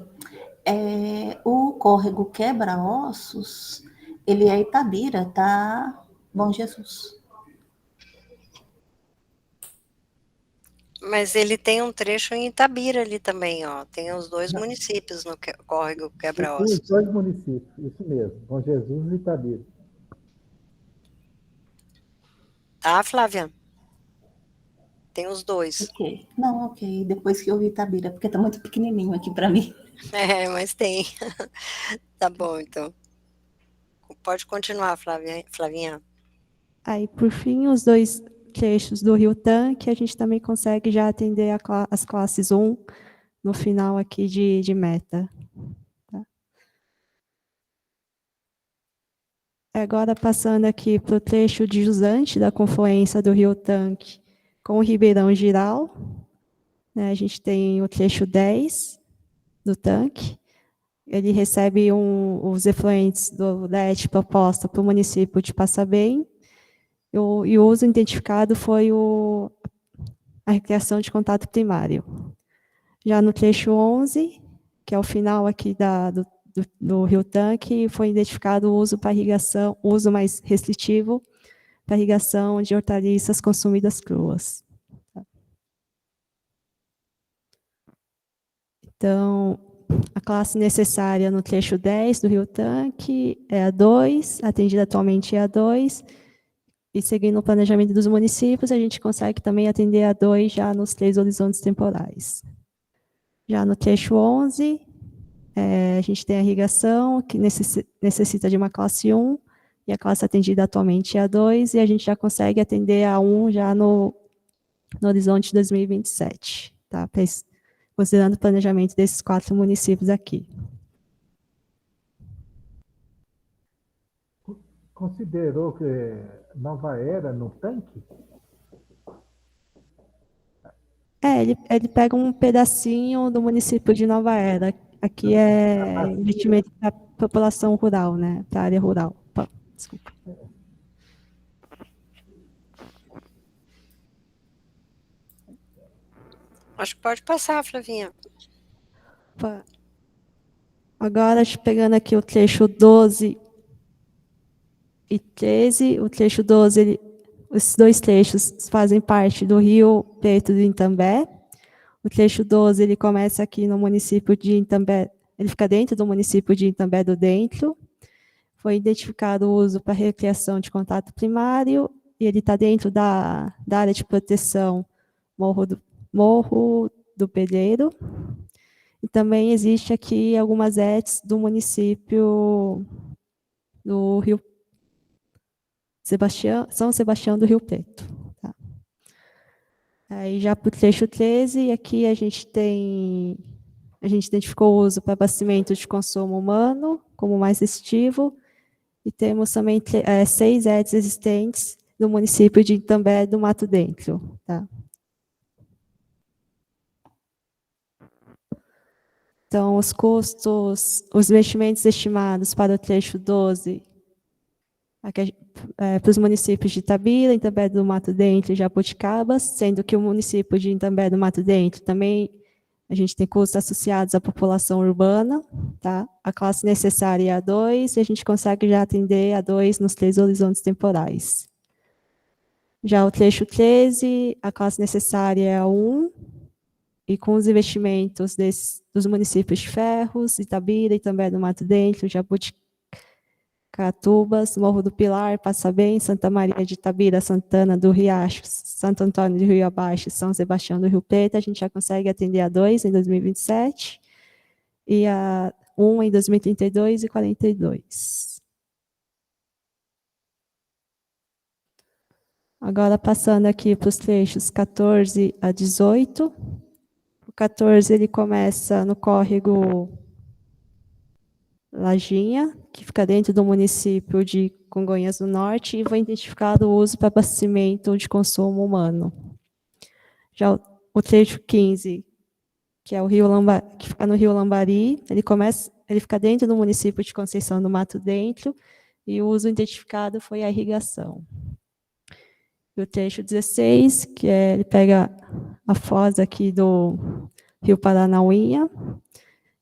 O córrego Quebra-Ossos, ele é Itabira, tá? Bom Jesus. Mas ele tem um trecho em Itabira ali também, ó. Tem os dois municípios no córrego Tem Quebra-Ossos. os dois municípios, isso mesmo, Bom Jesus e Itabira. Tá, Flávia? Tem os dois. Ok. Não, ok. Depois que eu vi Itabira, porque tá muito pequenininho aqui para mim. Mas tem. Tá bom, então. Pode continuar, Flavinha. Aí, por fim, os 2 trechos do Rio Tanque, a gente também consegue já atender as classes 1 no final aqui de meta. Tá? Agora, passando aqui para o trecho de jusante da confluência do Rio Tanque com o Ribeirão Giral, né, a gente tem o trecho 10 do tanque. Ele recebe os efluentes da ET proposta para o município de Passabém, e o uso identificado foi a recriação de contato primário. Já no trecho 11, que é o final aqui do Rio Tanque, foi identificado o uso para irrigação, o uso mais restritivo para irrigação de hortaliças consumidas cruas. Então, a classe necessária no trecho 10 do Rio Tanque é a 2, atendida atualmente é a 2, e seguindo o planejamento dos municípios, a gente consegue também atender a 2 já nos 3 horizontes temporais. Já no trecho 11, a gente tem a irrigação, que necessita de uma classe 1, e a classe atendida atualmente é a 2, e a gente já consegue atender a 1 já no horizonte 2027, tá? Considerando o planejamento desses 4 municípios aqui. Considerou que Nova Era no tanque? Ele pega um pedacinho do município de Nova Era. Aqui é investimento para a população rural, né? Para a área rural. Desculpa. Acho que pode passar, Flavinha. Agora, pegando aqui o trecho 12 e 13, o trecho 12, esses 2 trechos fazem parte do Rio Preto do Itambé. O trecho 12, ele começa aqui no município de Itambé, ele fica dentro do município de Itambé do Dentro. Foi identificado o uso para recriação de contato primário, e ele está dentro da área de proteção Morro do Pedreiro. E também existe aqui algumas ETs do município do Rio São Sebastião do Rio Preto. Tá? Aí já para o trecho 13, aqui a gente identificou o uso para abastecimento de consumo humano como mais restritivo, e temos também 6 ETs existentes no município de Itambé do Mato Dentro. Tá? Então, os custos, os investimentos estimados para o trecho 12, para os municípios de Itabira, Itambé do Mato Dentro e Jabuticabas, sendo que o município de Itambé do Mato Dentro também a gente tem custos associados à população urbana, tá? A classe necessária é a 2, e a gente consegue já atender a 2 nos 3 horizontes temporais. Já o trecho 13, a classe necessária é a 1, e com os investimentos dos municípios de Ferros, Itabira, Itambé do Mato Dentro, Jabuticatubas, Morro do Pilar, Passabém, Santa Maria de Itabira, Santana do Riacho, Santo Antônio do Rio Abaixo, São Sebastião do Rio Preto, a gente já consegue atender a 2 em 2027, e a 1 em 2032 e 42. Agora, passando aqui para os trechos 14 a 18, o 14 ele começa no córrego Lajinha, que fica dentro do município de Congonhas do Norte, e foi identificado o uso para abastecimento de consumo humano. Já o trecho 15, que é que fica no Rio Lambari, ele fica dentro do município de Conceição do Mato Dentro, e o uso identificado foi a irrigação. E o trecho 16, ele pega a foz aqui do Rio Paranauinha,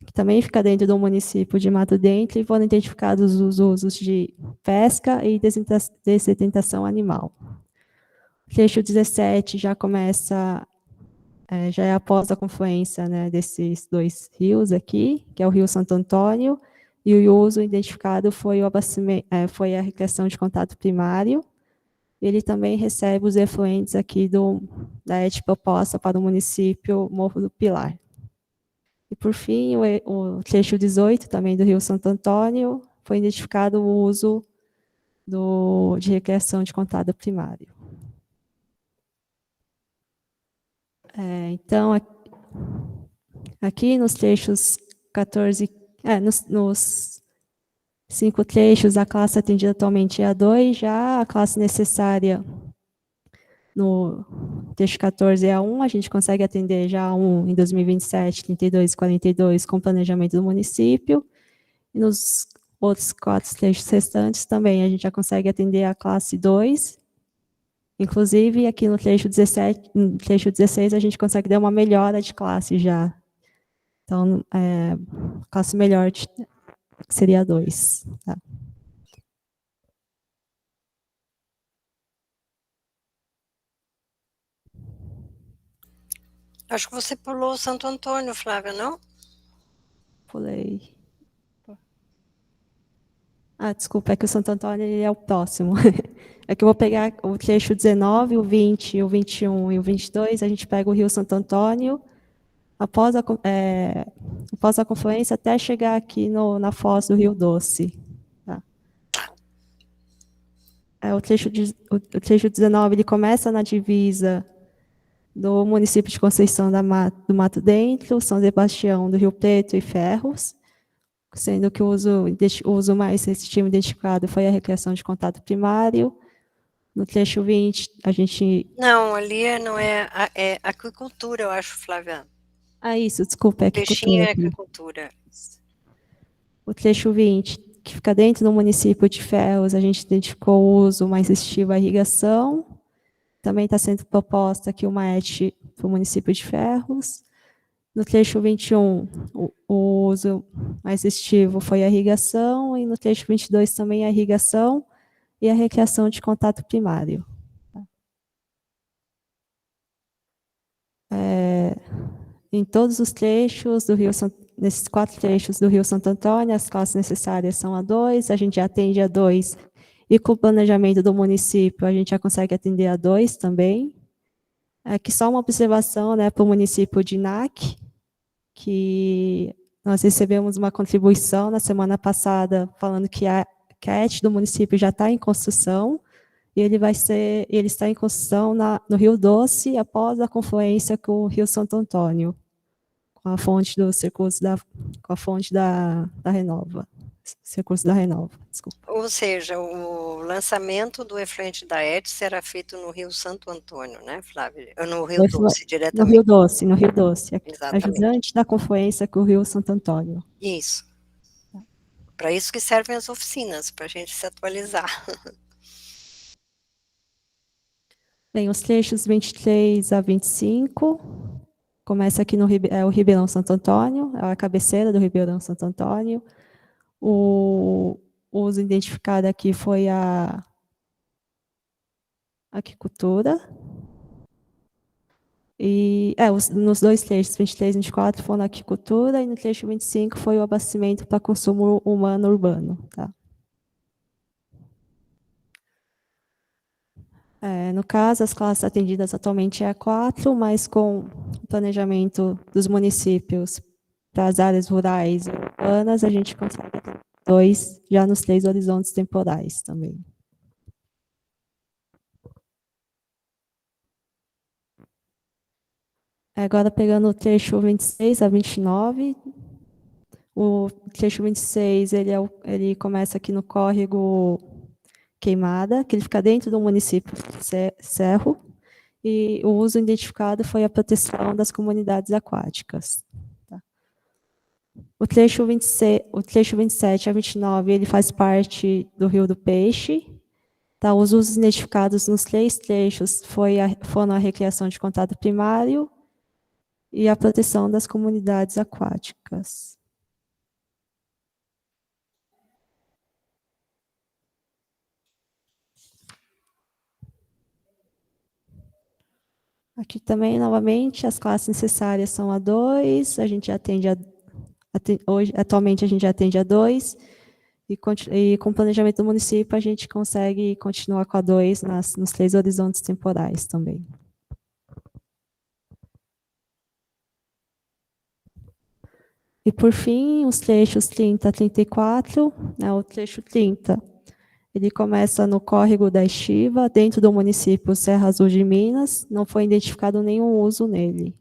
que também fica dentro do município de Mato Dentro, e foram identificados os usos de pesca e dessedentação animal. O trecho 17 já começa, já é após a confluência, né, desses 2 rios aqui, que é o Rio Santo Antônio, e o uso identificado foi a recriação de contato primário. Ele também recebe os efluentes aqui da ET proposta para o município Morro do Pilar. E, por fim, o trecho 18, também do Rio Santo Antônio, foi identificado o uso de recriação de contato primário. Então, aqui nos trechos 14, 5 trechos, a classe atendida atualmente é A2, já a classe necessária no trecho 14 é A1, a gente consegue atender já A1 em 2027, 32 e 42 com planejamento do município, e nos outros 4 trechos restantes também a gente já consegue atender a classe 2, inclusive aqui no trecho 17, no trecho 16 a gente consegue dar uma melhora de classe já. Então, classe melhor seria 2. Tá? Acho que você pulou o Santo Antônio, Flávia, não? Pulei. Desculpa, é que o Santo Antônio ele é o próximo. É que eu vou pegar o trecho 19, o 20, o 21 e o 22, a gente pega o Rio Santo Antônio, após a confluência, até chegar aqui na foz do Rio Doce. Tá? O trecho 19, ele começa na divisa do município de Conceição do Mato Dentro, São Sebastião do Rio Preto e Ferros, sendo que o uso mais restritivo identificado foi a recreação de contato primário. No trecho 20, a gente... Não, ali não é aquicultura, eu acho, Flávia. Isso, desculpa, é Peixinho é aquicultura. aquicultura. O trecho 20, que fica dentro do município de Ferros, a gente identificou o uso mais restritivo à irrigação. Também está sendo proposta aqui uma ET para o município de Ferros. No trecho 21, o uso mais restritivo foi a irrigação, e no trecho 22 também a irrigação e a recreação de contato primário. Em todos os trechos do Rio, nesses 4 trechos do Rio Santo Antônio, as classes necessárias são A2, a gente atende A2, e com o planejamento do município, a gente já consegue atender A2 também. Aqui só uma observação, né, para o município de NAC, que nós recebemos uma contribuição na semana passada, falando que a ET do município já está em construção, e ele está em construção no Rio Doce, após a confluência com o Rio Santo Antônio, com a fonte dos recursos com a fonte da Renova. Recursos da Renova, desculpa. Ou seja, o lançamento do efluente da ET será feito no Rio Santo Antônio, né, Flávia? Ou no Rio Doce, diretamente. No Rio Doce. Exatamente. Ajudante da confluência com o Rio Santo Antônio. Isso. Para isso que servem as oficinas, para a gente se atualizar. Bem, os trechos 23 a 25, começa aqui o Ribeirão Santo Antônio, é a cabeceira do Ribeirão Santo Antônio. O uso identificado aqui foi a aquicultura. E nos 2 trechos, 23 e 24, foi na aquicultura, e no trecho 25 foi o abastecimento para consumo humano urbano. Tá? No caso, as classes atendidas atualmente é a 4, mas com o planejamento dos municípios para as áreas rurais e urbanas, a gente consegue atender 2 já nos 3 horizontes temporais também. Agora, pegando o trecho 26 a 29, o trecho 26, ele começa aqui no córrego Queimada, que ele fica dentro do município de Cerro, e o uso identificado foi a proteção das comunidades aquáticas. Tá? O trecho 27 a 29, ele faz parte do Rio do Peixe. Tá? Os usos identificados nos 3 trechos foram a recreação de contato primário e a proteção das comunidades aquáticas. Aqui também, novamente, as classes necessárias são A2, a gente atende atualmente a gente atende A2, e com o planejamento do município a gente consegue continuar com A2 nos 3 horizontes temporais também. E, por fim, os trechos 30 a 34, o trecho 30, ele começa no córrego da Estiva, dentro do município Serra Azul de Minas, não foi identificado nenhum uso nele.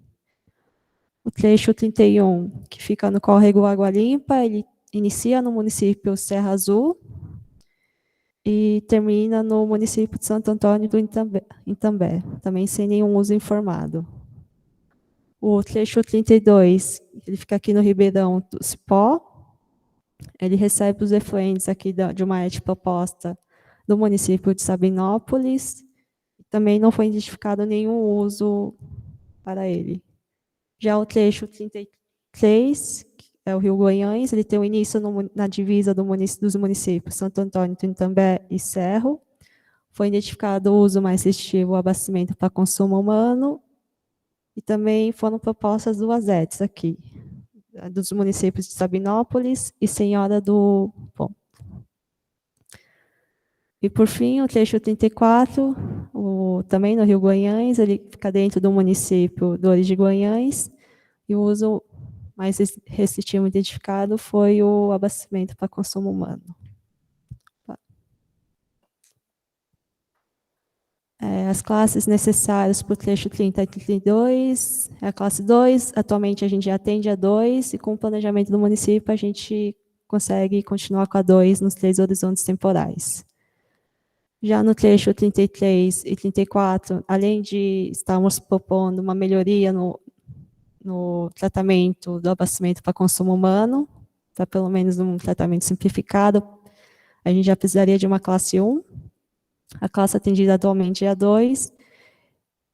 O trecho 31, que fica no córrego Água Limpa, ele inicia no município Serra Azul e termina no município de Santo Antônio do Itambé, também sem nenhum uso informado. O trecho 32, ele fica aqui no Ribeirão do Cipó, ele recebe os efluentes aqui de uma ET proposta do município de Sabinópolis, também não foi identificado nenhum uso para ele. Já o trecho 33, que é o Rio Guanhães, ele tem o início na divisa dos municípios Santo Antônio, Itambé e Cerro. Foi identificado o uso mais restritivo, o abastecimento para consumo humano, e também foram propostas duas ETs aqui, dos municípios de Sabinópolis e Senhora do Ponto. E, por fim, o trecho 34, também no Rio Guanhães, ele fica dentro do município Dores de Guanhães, e o uso mais restritivo identificado foi o abastecimento para consumo humano. As classes necessárias para o trecho 30 e 32, é a classe 2, atualmente a gente atende a 2, e com o planejamento do município a gente consegue continuar com a 2 nos 3 horizontes temporais. Já no trecho 33 e 34, além de estarmos propondo uma melhoria no tratamento do abastecimento para consumo humano, para pelo menos um tratamento simplificado, a gente já precisaria de uma classe 1, a classe atendida atualmente é a 2,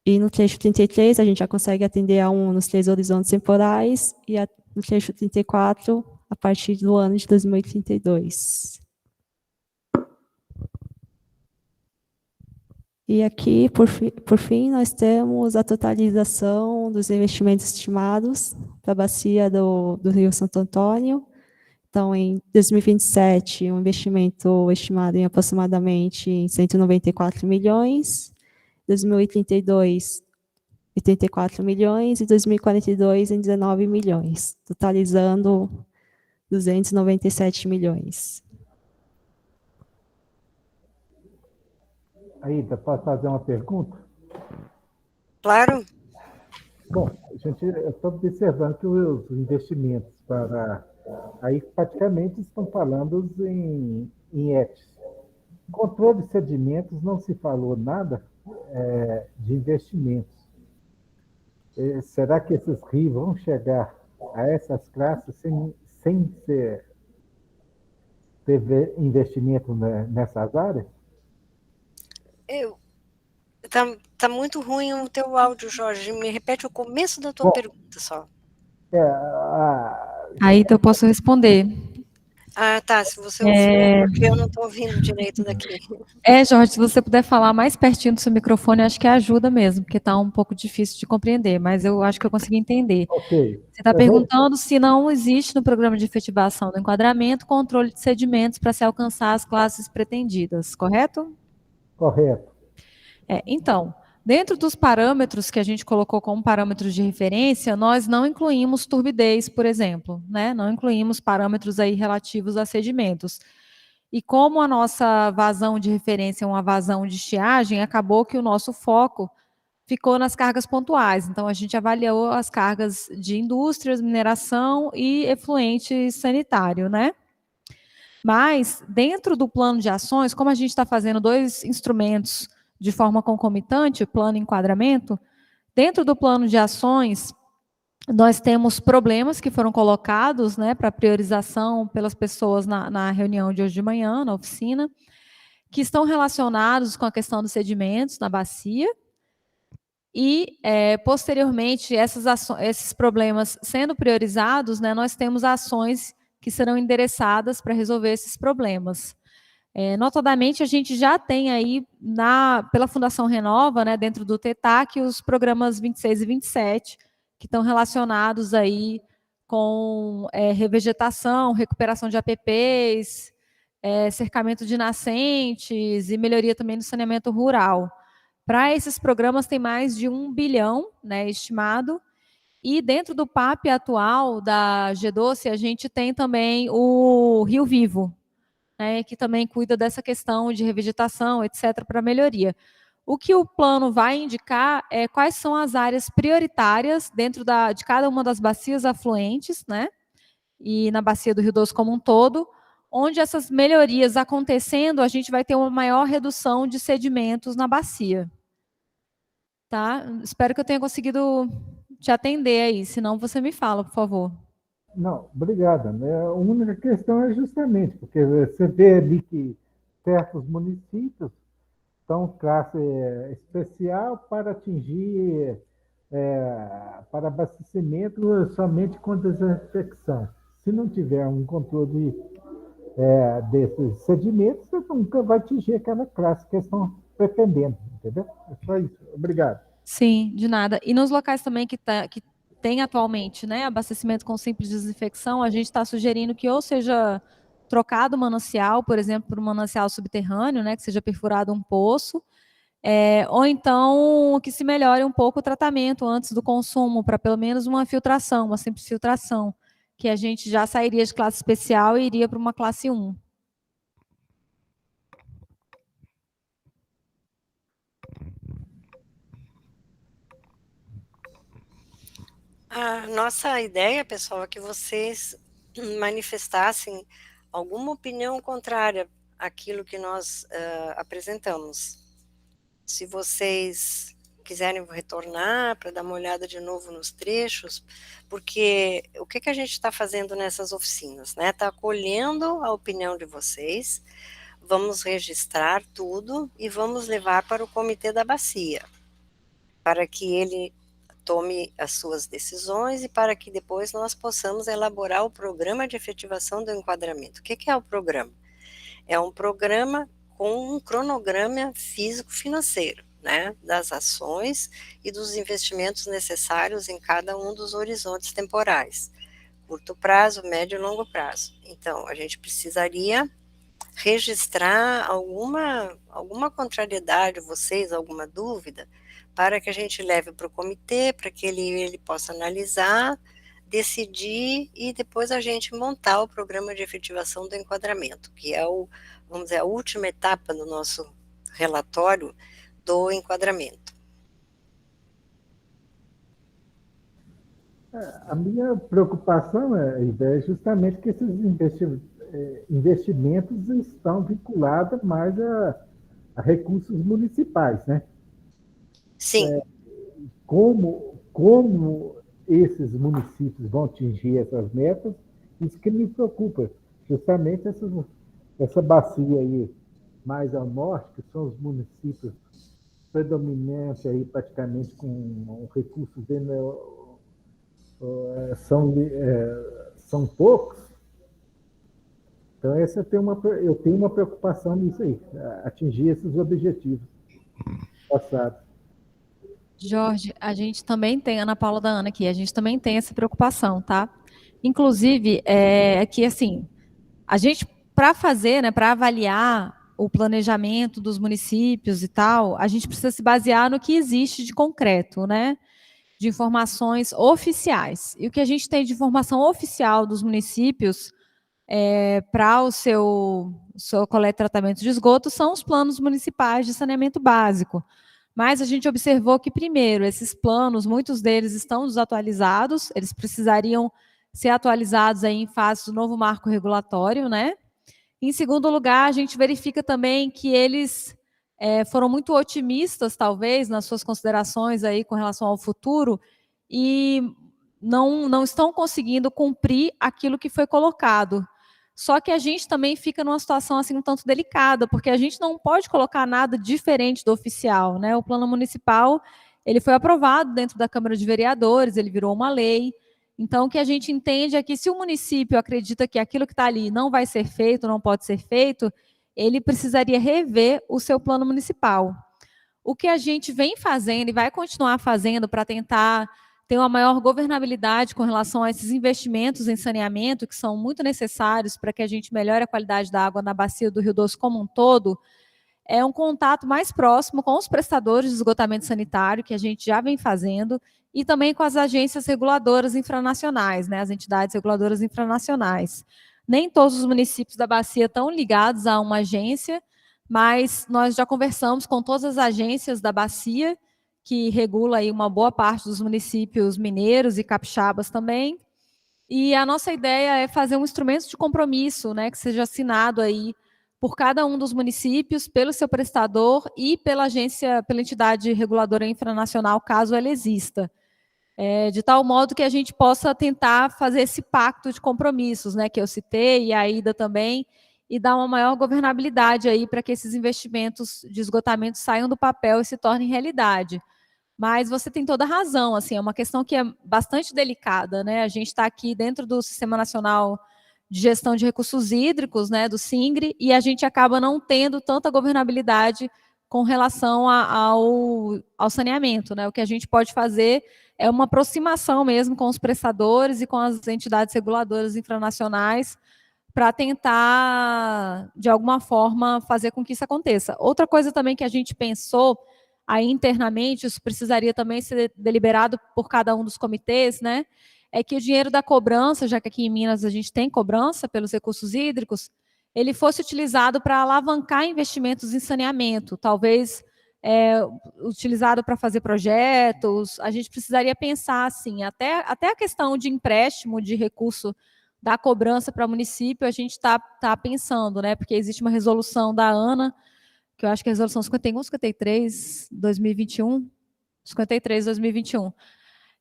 e no trecho 33 a gente já consegue atender a 1 nos 3 horizontes temporais, e no trecho 34, a partir do ano de 2032. E aqui, por fim, nós temos a totalização dos investimentos estimados para a bacia do Rio Santo Antônio. Então, em 2027, um investimento estimado em aproximadamente em 194 milhões, 2032, 84 milhões, e 2042, em 19 milhões, totalizando 297 milhões. Aida, posso fazer uma pergunta? Claro. Bom, eu estou observando que os investimentos para... Aí praticamente estão falando em ETs. Controle de sedimentos, não se falou nada de investimentos. Será que esses rios vão chegar a essas classes sem ter investimento nessas áreas? Tá muito ruim o teu áudio, Jorge. Me repete o começo da tua pergunta só. Aí eu posso responder. Ah, tá. Se você ouviu, porque eu não estou ouvindo direito daqui. Jorge, se você puder falar mais pertinho do seu microfone, acho que ajuda mesmo, porque está um pouco difícil de compreender, mas eu acho que eu consegui entender. Ok. Você está perguntando se não existe no programa de efetivação do enquadramento controle de sedimentos para se alcançar as classes pretendidas, correto? Correto. Então, dentro dos parâmetros que a gente colocou como parâmetros de referência, nós não incluímos turbidez, por exemplo, né? Não incluímos parâmetros aí relativos a sedimentos. E como a nossa vazão de referência é uma vazão de estiagem, acabou que o nosso foco ficou nas cargas pontuais. Então, a gente avaliou as cargas de indústrias, mineração e efluente sanitário, né? Mas, dentro do plano de ações, como a gente está fazendo 2 instrumentos de forma concomitante, plano e enquadramento, dentro do plano de ações, nós temos problemas que foram colocados, né, para priorização pelas pessoas na reunião de hoje de manhã, na oficina, que estão relacionados com a questão dos sedimentos na bacia, e, posteriormente, esses problemas sendo priorizados, né, nós temos ações que serão endereçadas para resolver esses problemas. Notadamente, a gente já tem aí, pela Fundação Renova, né, dentro do TETAC, os programas 26 e 27, que estão relacionados aí com revegetação, recuperação de APPs, cercamento de nascentes e melhoria também do saneamento rural. Para esses programas tem mais de 1 bilhão, né, estimado, e dentro do PAP atual da GEDOCE, a gente tem também o Rio Vivo, que também cuida dessa questão de revegetação, etc., para melhoria. O que o plano vai indicar é quais são as áreas prioritárias dentro de cada uma das bacias afluentes, né? e na bacia do Rio Doce como um todo, onde essas melhorias acontecendo, a gente vai ter uma maior redução de sedimentos na bacia. Tá? Espero que eu tenha conseguido te atender aí, senão você me fala, por favor. Não, obrigada. Né? A única questão é justamente, porque você vê ali que certos municípios estão classe especial para atingir, para abastecimento somente com desinfecção. Se não tiver um controle desses sedimentos, você nunca vai atingir aquela classe que eles estão pretendendo, entendeu? É só isso. Obrigado. Sim, de nada. E nos locais também que tem atualmente, né, abastecimento com simples desinfecção, a gente está sugerindo que ou seja trocado o manancial, por exemplo, por um manancial subterrâneo, né, que seja perfurado um poço, ou então que se melhore um pouco o tratamento antes do consumo, para pelo menos uma filtração, uma simples filtração, que a gente já sairia de classe especial e iria para uma classe 1. A nossa ideia, pessoal, é que vocês manifestassem alguma opinião contrária àquilo que nós apresentamos. Se vocês quiserem retornar para dar uma olhada de novo nos trechos, porque o que a gente está fazendo nessas oficinas, né? Está acolhendo a opinião de vocês, vamos registrar tudo e vamos levar para o comitê da bacia, para que ele tome as suas decisões e para que depois nós possamos elaborar o programa de efetivação do enquadramento. O que é o programa? É um programa com um cronograma físico-financeiro, né, das ações e dos investimentos necessários em cada um dos horizontes temporais, curto prazo, médio e longo prazo. Então, a gente precisaria registrar alguma contrariedade, vocês, alguma dúvida, para que a gente leve para o comitê, para que ele possa analisar, decidir e depois a gente montar o programa de efetivação do enquadramento, que é vamos dizer, a última etapa do nosso relatório do enquadramento. A minha preocupação é justamente que esses investimentos estão vinculados mais a recursos municipais, né? Sim. Como esses municípios vão atingir essas metas, isso que me preocupa. Justamente essa bacia aí mais ao norte, que são os municípios predominantes aí praticamente com recursos são poucos. Então eu tenho uma preocupação nisso aí, atingir esses objetivos passados. Jorge, a gente também tem, Ana Paula da Ana aqui, a gente também tem essa preocupação, tá? Inclusive, que assim, a gente, para fazer, né, para avaliar o planejamento dos municípios e tal, a gente precisa se basear no que existe de concreto, né? De informações oficiais. E o que a gente tem de informação oficial dos municípios para o seu coleta e tratamento de esgoto são os planos municipais de saneamento básico. Mas a gente observou que, primeiro, esses planos, muitos deles estão desatualizados, eles precisariam ser atualizados aí em fase do novo marco regulatório, né? Em segundo lugar, a gente verifica também que eles foram muito otimistas, talvez, nas suas considerações aí com relação ao futuro e não estão conseguindo cumprir aquilo que foi colocado. Só que a gente também fica numa situação assim um tanto delicada, porque a gente não pode colocar nada diferente do oficial, né? O plano municipal, ele foi aprovado dentro da Câmara de Vereadores, ele virou uma lei. Então, o que a gente entende é que se o município acredita que aquilo que está ali não vai ser feito, não pode ser feito, ele precisaria rever o seu plano municipal. O que a gente vem fazendo e vai continuar fazendo para tentar ter uma maior governabilidade com relação a esses investimentos em saneamento, que são muito necessários para que a gente melhore a qualidade da água na bacia do Rio Doce como um todo, é um contato mais próximo com os prestadores de esgotamento sanitário, que a gente já vem fazendo, e também com as agências reguladoras infranacionais, né, as entidades reguladoras infranacionais. Nem todos os municípios da bacia estão ligados a uma agência, mas nós já conversamos com todas as agências da bacia, que regula aí uma boa parte dos municípios mineiros e capixabas também, E a nossa ideia é fazer um instrumento de compromisso, né, que seja assinado aí por cada um dos municípios, pelo seu prestador e pela agência, pela entidade reguladora infranacional, caso ela exista. De tal modo que a gente possa tentar fazer esse pacto de compromissos, né, que eu citei, e a Ida também, e dar uma maior governabilidade aí para que esses investimentos de esgotamento saiam do papel e se tornem realidade. Mas você tem toda a razão, assim, é uma questão que é bastante delicada, né? A gente está aqui dentro do Sistema Nacional de Gestão de Recursos Hídricos, né, do SINGRE, e a gente acaba não tendo tanta governabilidade com relação ao saneamento, né? O que a gente pode fazer é uma aproximação mesmo com os prestadores e com as entidades reguladoras infranacionais para tentar, de alguma forma, fazer com que isso aconteça. Outra coisa também que a gente pensou aí internamente, isso precisaria também ser deliberado por cada um dos comitês, né? É que o dinheiro da cobrança, já que aqui em Minas a gente tem cobrança pelos recursos hídricos, ele fosse utilizado para alavancar investimentos em saneamento, talvez utilizado para fazer projetos. A gente precisaria pensar assim, até a questão de empréstimo de recurso da cobrança para o município, a gente está pensando, né? Porque existe uma resolução da ANA, que eu acho que é a resolução 51, 53, 2021, 53, 2021,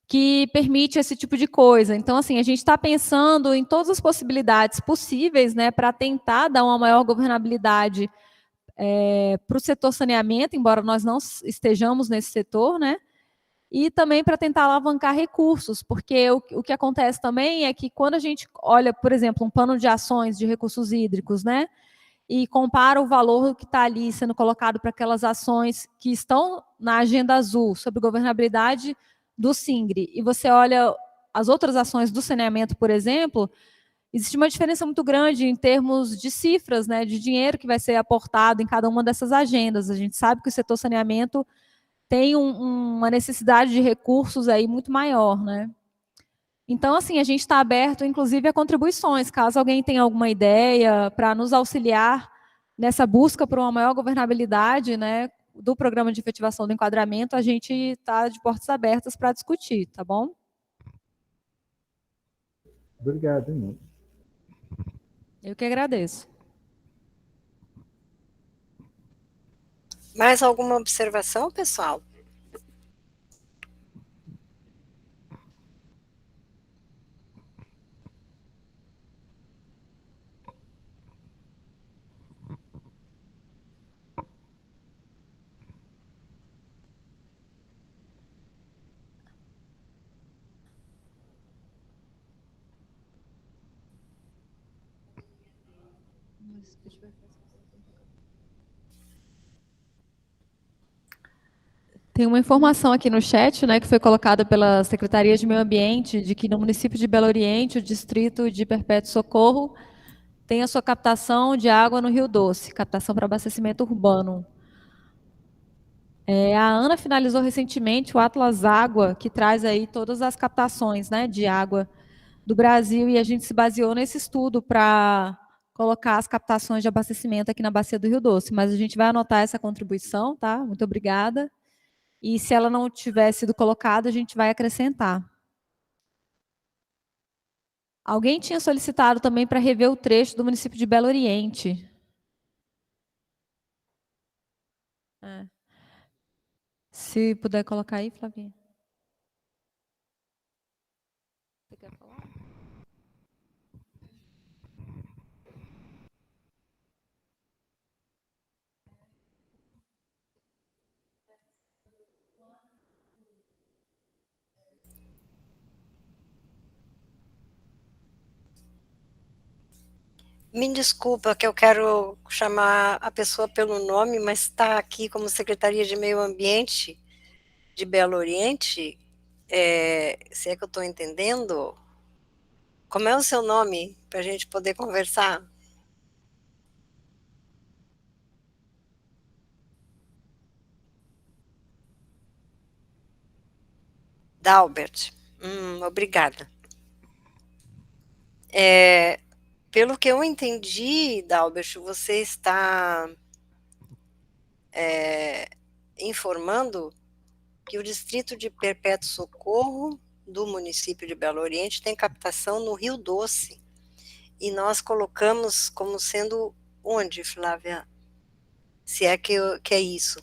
que permite esse tipo de coisa. Então, assim, a gente está pensando em todas as possibilidades possíveis, né, para tentar dar uma maior governabilidade para o setor saneamento, embora nós não estejamos nesse setor, né, e também para tentar alavancar recursos, porque o que acontece também é que quando a gente olha, por exemplo, um plano de ações de recursos hídricos, né, e compara o valor que está ali sendo colocado para aquelas ações que estão na agenda azul, sobre governabilidade do SINGRE, e você olha as outras ações do saneamento, por exemplo, existe uma diferença muito grande em termos de cifras, né, de dinheiro que vai ser aportado em cada uma dessas agendas. A gente sabe que o setor saneamento tem uma necessidade de recursos aí muito maior, né? Então, assim, a gente está aberto, inclusive, a contribuições, caso alguém tenha alguma ideia para nos auxiliar nessa busca por uma maior governabilidade, né, do programa de efetivação do enquadramento, a gente está de portas abertas para discutir, tá bom? Obrigado, Inês. Eu que agradeço. Mais alguma observação, pessoal? Tem uma informação aqui no chat, né, que foi colocada pela Secretaria de Meio Ambiente, de que no município de Belo Oriente, o distrito de Perpétuo Socorro tem a sua captação de água no Rio Doce, captação para abastecimento urbano. A ANA finalizou recentemente o Atlas Água, que traz aí todas as captações, né, de água do Brasil, e a gente se baseou nesse estudo para colocar as captações de abastecimento aqui na Bacia do Rio Doce. Mas a gente vai anotar essa contribuição, tá? Muito obrigada. E se ela não tiver sido colocada, a gente vai acrescentar. Alguém tinha solicitado também para rever o trecho do município de Belo Oriente. Se puder colocar aí, Flavinha. Você quer falar? Me desculpa que eu quero chamar a pessoa pelo nome, mas está aqui como Secretaria de Meio Ambiente de Belo Oriente. Se é que eu estou entendendo, como é o seu nome para a gente poder conversar? Dalbert. Obrigada. Pelo que eu entendi, Dalbert, você está informando que o distrito de Perpétuo Socorro do município de Belo Oriente tem captação no Rio Doce. E nós colocamos como sendo onde, Flávia? Se é que é isso.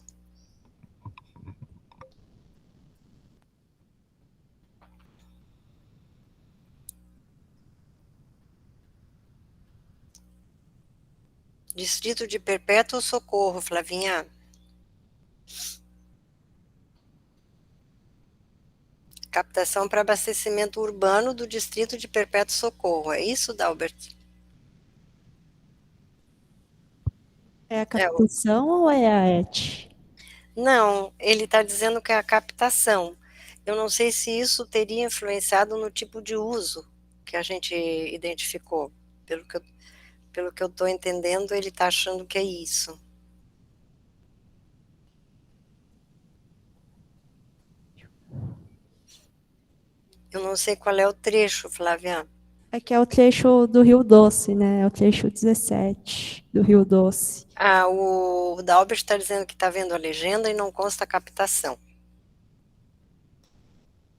Distrito de Perpétuo Socorro, Flavinha. Captação para abastecimento urbano do Distrito de Perpétuo Socorro. É isso, Dalbert? É a captação ou é a ET? Não, ele está dizendo que é a captação. Eu não sei se isso teria influenciado no tipo de uso que a gente identificou. Pelo que eu estou entendendo, ele está achando que é isso. Eu não sei qual é o trecho, Flávia. É que é o trecho do Rio Doce, né? É o trecho 17 do Rio Doce. Ah, o Dalbert está dizendo que está vendo a legenda e não consta a captação.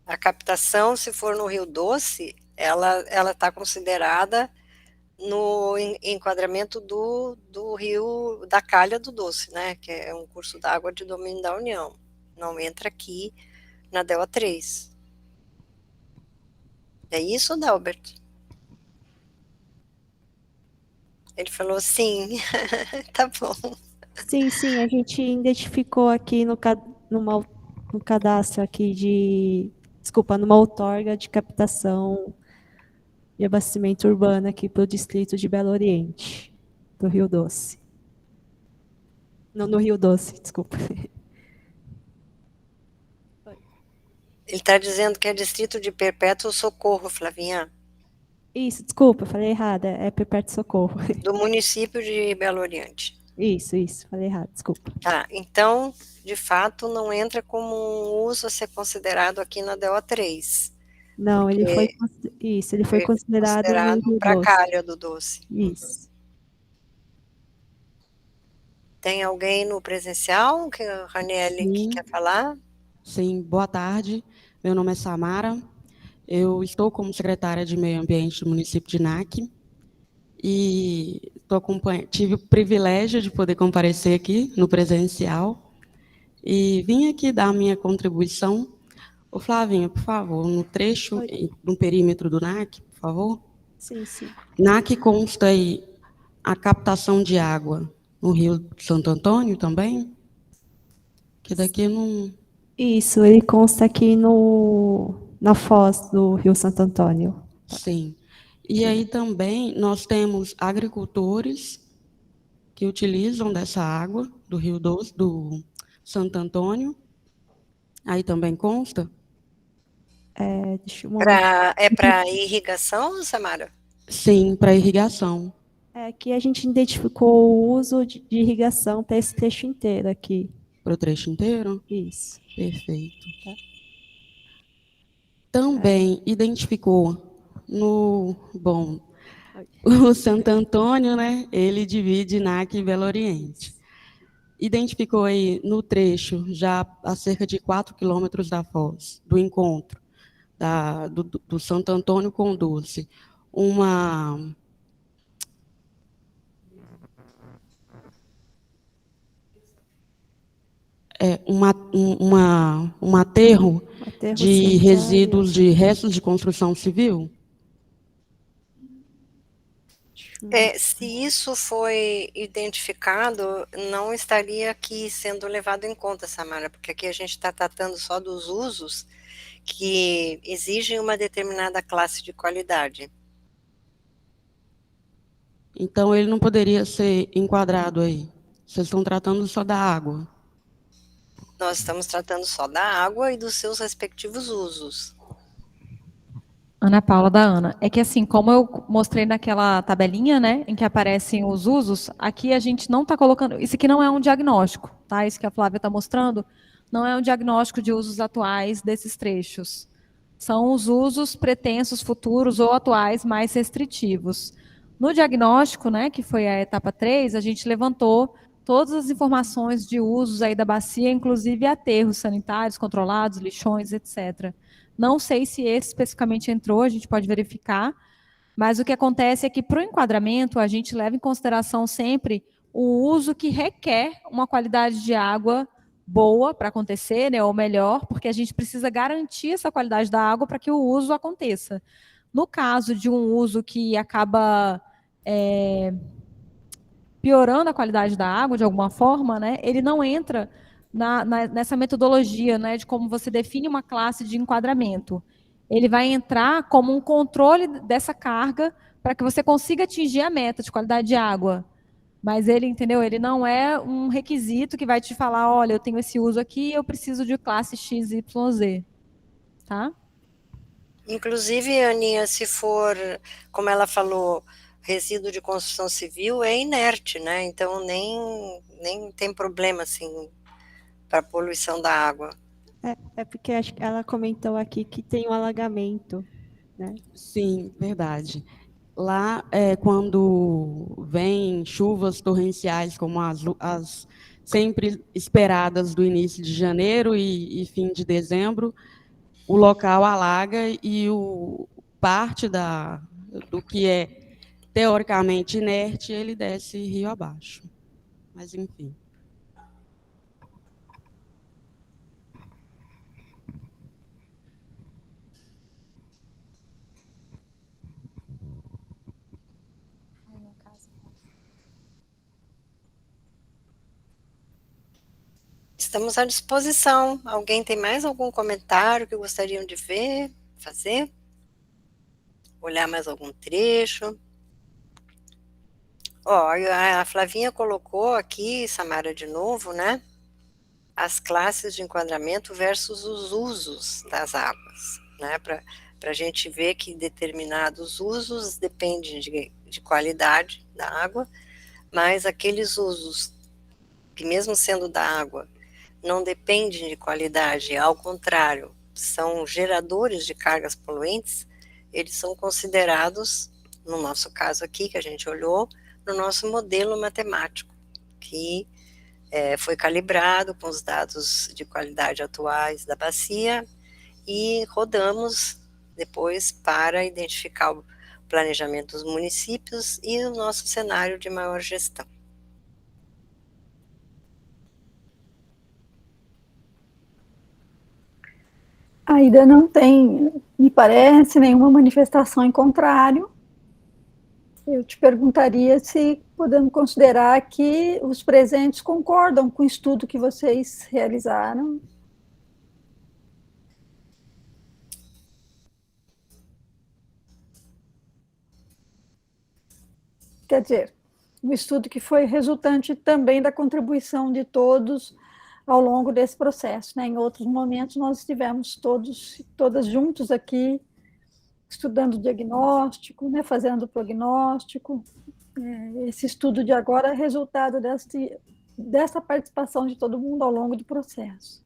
A captação, se for no Rio Doce, ela está considerada no enquadramento do rio, da Calha do Doce, né? Que é um curso d'água de domínio da União. Não entra aqui na DELA 3. É isso, Dalbert? Ele falou sim. Tá bom. Sim, a gente identificou aqui no cadastro aqui numa outorga de captação e abastecimento urbano aqui para o distrito de Belo Oriente, do Rio Doce. Não, no Rio Doce, desculpa. Ele está dizendo que é Distrito de Perpétuo Socorro, Flavinha. Isso, desculpa, falei errado, é Perpétuo Socorro. Do município de Belo Oriente. Isso, falei errado, desculpa. Tá, então, de fato, não entra como um uso a ser considerado aqui na DELA 3. Não, ele foi considerado para a Calha do Doce. Isso. Tem alguém no presencial que a Raniele que quer falar? Sim, boa tarde. Meu nome é Samara. Eu estou como secretária de Meio Ambiente do município de NAC e tive o privilégio de poder comparecer aqui no presencial e vim aqui dar a minha contribuição. Ô, Flavinha, por favor, no trecho, no perímetro do NAC, por favor. Sim. NAC consta aí a captação de água no Rio Santo Antônio também? Que daqui não... Isso, ele consta aqui na foz do Rio Santo Antônio. Sim. E aí também nós temos agricultores que utilizam dessa água do Rio Doce, do Santo Antônio. Aí também consta? É para irrigação, Samara? Sim, para irrigação. Aqui a gente identificou o uso de irrigação para esse trecho inteiro aqui. Para o trecho inteiro? Isso. Perfeito. Tá. Também identificou o Santo Antônio, né? Ele divide NAC e Belo Oriente. Identificou aí no trecho, já a cerca de 4 quilômetros da foz, do encontro do Santo Antônio com o Doce, um aterro de resíduos de restos de construção civil? Se isso foi identificado, não estaria aqui sendo levado em conta, Samara, porque aqui a gente está tratando só dos usos que exigem uma determinada classe de qualidade. Então, ele não poderia ser enquadrado aí? Vocês estão tratando só da água? Nós estamos tratando só da água e dos seus respectivos usos. Ana Paula da Ana. É que assim, como eu mostrei naquela tabelinha, né, em que aparecem os usos, aqui a gente não está colocando... Isso aqui não é um diagnóstico, tá? Isso que a Flávia está mostrando não é um diagnóstico de usos atuais desses trechos. São os usos pretensos, futuros ou atuais mais restritivos. No diagnóstico, né, que foi a etapa 3, a gente levantou todas as informações de usos aí da bacia, inclusive aterros sanitários controlados, lixões, etc. Não sei se esse especificamente entrou, a gente pode verificar, mas o que acontece é que, para o enquadramento, a gente leva em consideração sempre o uso que requer uma qualidade de água boa para acontecer, né, ou melhor, porque a gente precisa garantir essa qualidade da água para que o uso aconteça. No caso de um uso que acaba piorando a qualidade da água de alguma forma, né, ele não entra nessa metodologia, né, de como você define uma classe de enquadramento. Ele vai entrar como um controle dessa carga para que você consiga atingir a meta de qualidade de água. Mas ele, entendeu? Ele não é um requisito que vai te falar, olha, eu tenho esse uso aqui, eu preciso de classe XYZ, tá? Inclusive, Aninha, se for, como ela falou, resíduo de construção civil é inerte, né? Então nem tem problema assim para a poluição da água. É porque acho que ela comentou aqui que tem um alagamento, né? Sim, verdade. Lá, quando vem chuvas torrenciais, como as sempre esperadas do início de janeiro e fim de dezembro, o local alaga e parte do que é teoricamente inerte, ele desce rio abaixo. Mas, enfim. Estamos à disposição. Alguém tem mais algum comentário que gostariam de ver, fazer? Olhar mais algum trecho? Ó, a Flavinha colocou aqui, Samara, de novo, né? As classes de enquadramento versus os usos das águas, né? Para a gente ver que determinados usos dependem de qualidade da água, mas aqueles usos que, mesmo sendo da água, não dependem de qualidade, ao contrário, são geradores de cargas poluentes, eles são considerados, no nosso caso aqui, que a gente olhou, no nosso modelo matemático, que foi calibrado com os dados de qualidade atuais da bacia e rodamos depois para identificar o planejamento dos municípios e o nosso cenário de maior gestão. Ainda não tem, me parece, nenhuma manifestação em contrário. Eu te perguntaria se podemos considerar que os presentes concordam com o estudo que vocês realizaram. Quer dizer, um estudo que foi resultante também da contribuição de todos ao longo desse processo, né? Em outros momentos nós estivemos todas juntos aqui, estudando o diagnóstico, né? Fazendo o prognóstico. Esse estudo de agora é resultado dessa participação de todo mundo ao longo do processo.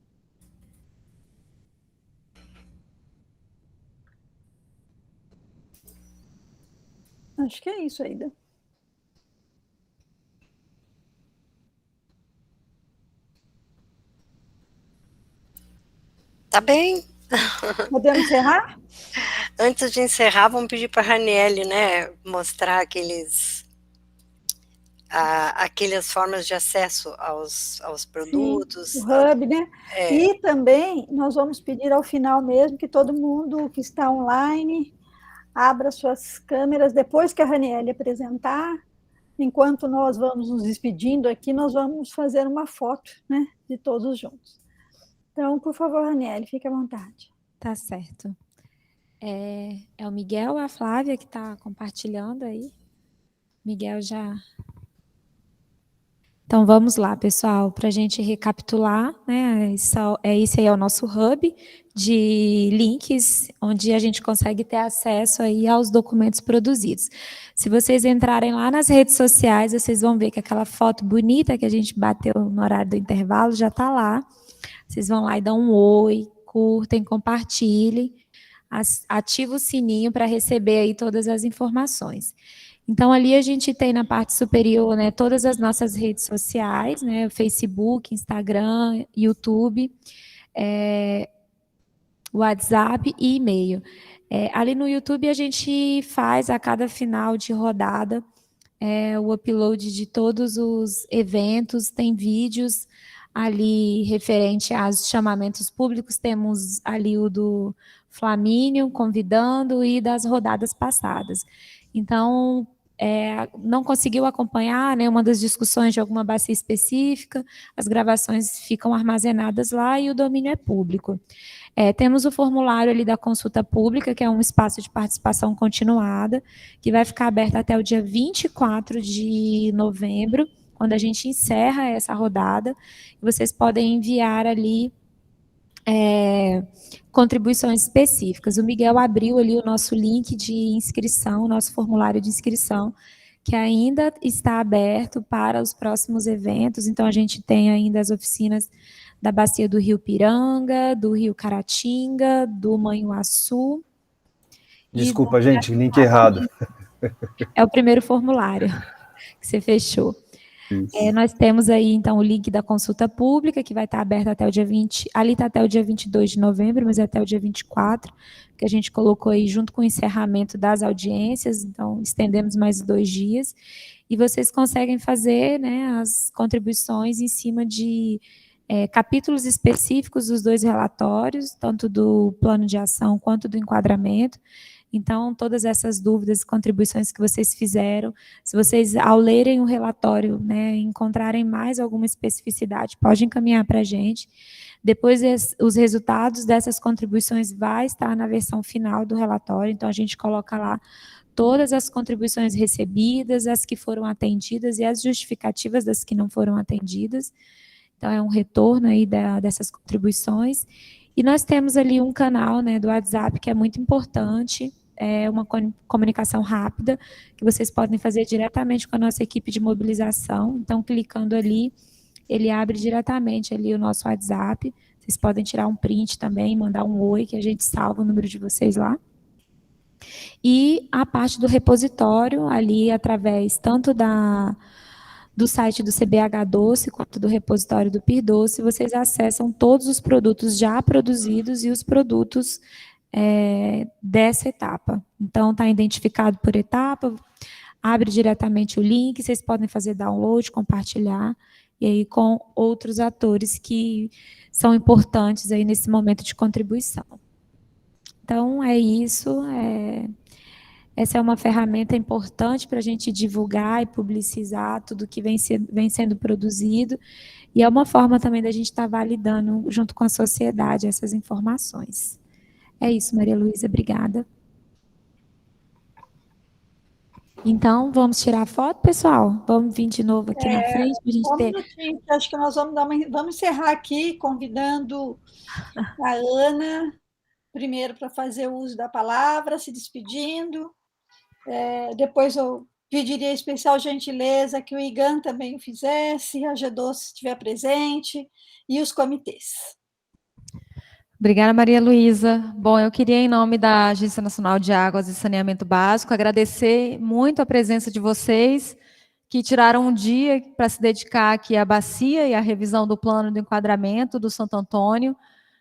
Acho que é isso, Aida. Tá bem? Podemos encerrar? Antes de encerrar, vamos pedir para a Raniele, né, mostrar aquelas formas de acesso aos produtos. Sim, o hub, né? E também nós vamos pedir ao final mesmo que todo mundo que está online abra suas câmeras depois que a Raniele apresentar. Enquanto nós vamos nos despedindo aqui, nós vamos fazer uma foto, né, de todos juntos. Então, por favor, Raniele, fique à vontade. Tá certo. É o Miguel ou a Flávia que está compartilhando aí? Miguel já... Então, vamos lá, pessoal, para a gente recapitular, né? Esse aí é o nosso hub de links, onde a gente consegue ter acesso aí aos documentos produzidos. Se vocês entrarem lá nas redes sociais, vocês vão ver que aquela foto bonita que a gente bateu no horário do intervalo já está lá. Vocês vão lá e dão um oi, curtem, compartilhem, ativa o sininho para receber aí todas as informações. Então, ali a gente tem na parte superior, né, todas as nossas redes sociais, né, Facebook, Instagram, YouTube. WhatsApp e e-mail. Ali no YouTube a gente faz a cada final de rodada o upload de todos os eventos, tem vídeos ali referente aos chamamentos públicos, temos ali o do Flamínio convidando e das rodadas passadas. Então, não conseguiu acompanhar nenhuma das discussões de alguma bacia específica, as gravações ficam armazenadas lá e o domínio é público. Temos o formulário ali da consulta pública, que é um espaço de participação continuada, que vai ficar aberto até o dia 24 de novembro, quando a gente encerra essa rodada. Vocês podem enviar ali contribuições específicas. O Miguel abriu ali o nosso link de inscrição, o nosso formulário de inscrição, que ainda está aberto para os próximos eventos. Então, a gente tem ainda as oficinas da Bacia do Rio Piranga, do Rio Caratinga, do Manhuaçu. Desculpa, gente, link errado. É o primeiro formulário que você fechou. Nós temos aí, então, o link da consulta pública, que vai estar aberto até o dia 20, ali está até o dia 22 de novembro, mas é até o dia 24, que a gente colocou aí junto com o encerramento das audiências, então estendemos mais 2 dias, e vocês conseguem fazer, né, as contribuições em cima de capítulos específicos dos 2 relatórios, tanto do plano de ação quanto do enquadramento. Então, todas essas dúvidas e contribuições que vocês fizeram, se vocês, ao lerem o relatório, né, encontrarem mais alguma especificidade, pode encaminhar para a gente. Depois, os resultados dessas contribuições vai estar na versão final do relatório, então a gente coloca lá todas as contribuições recebidas, as que foram atendidas e as justificativas das que não foram atendidas. Então, é um retorno aí dessas contribuições. E nós temos ali um canal, né, do WhatsApp que é muito importante, uma comunicação rápida, que vocês podem fazer diretamente com a nossa equipe de mobilização. Então, clicando ali, ele abre diretamente ali o nosso WhatsApp. Vocês podem tirar um print também, mandar um oi, que a gente salva o número de vocês lá. E a parte do repositório, ali através tanto do site do CBH Doce, quanto do repositório do PIR Doce, vocês acessam todos os produtos já produzidos e os produtos dessa etapa. Então, está identificado por etapa, abre diretamente o link, vocês podem fazer download, compartilhar, e aí com outros atores que são importantes aí nesse momento de contribuição. Então, é isso. Essa é uma ferramenta importante para a gente divulgar e publicizar tudo que vem sendo produzido, e é uma forma também da gente estar validando, junto com a sociedade, essas informações. É isso, Maria Luísa, obrigada. Então, vamos tirar a foto, pessoal? Vamos vir de novo aqui na frente para a gente ter... minutinho, acho que nós vamos encerrar aqui, convidando a Ana, primeiro para fazer o uso da palavra, se despedindo. Depois eu pediria a especial gentileza que o IGAN também o fizesse, a G12 estiver presente, e os comitês. Obrigada, Maria Luísa. Bom, eu queria, em nome da Agência Nacional de Águas e Saneamento Básico, agradecer muito a presença de vocês, que tiraram um dia para se dedicar aqui à bacia e à revisão do plano de enquadramento do Santo Antônio.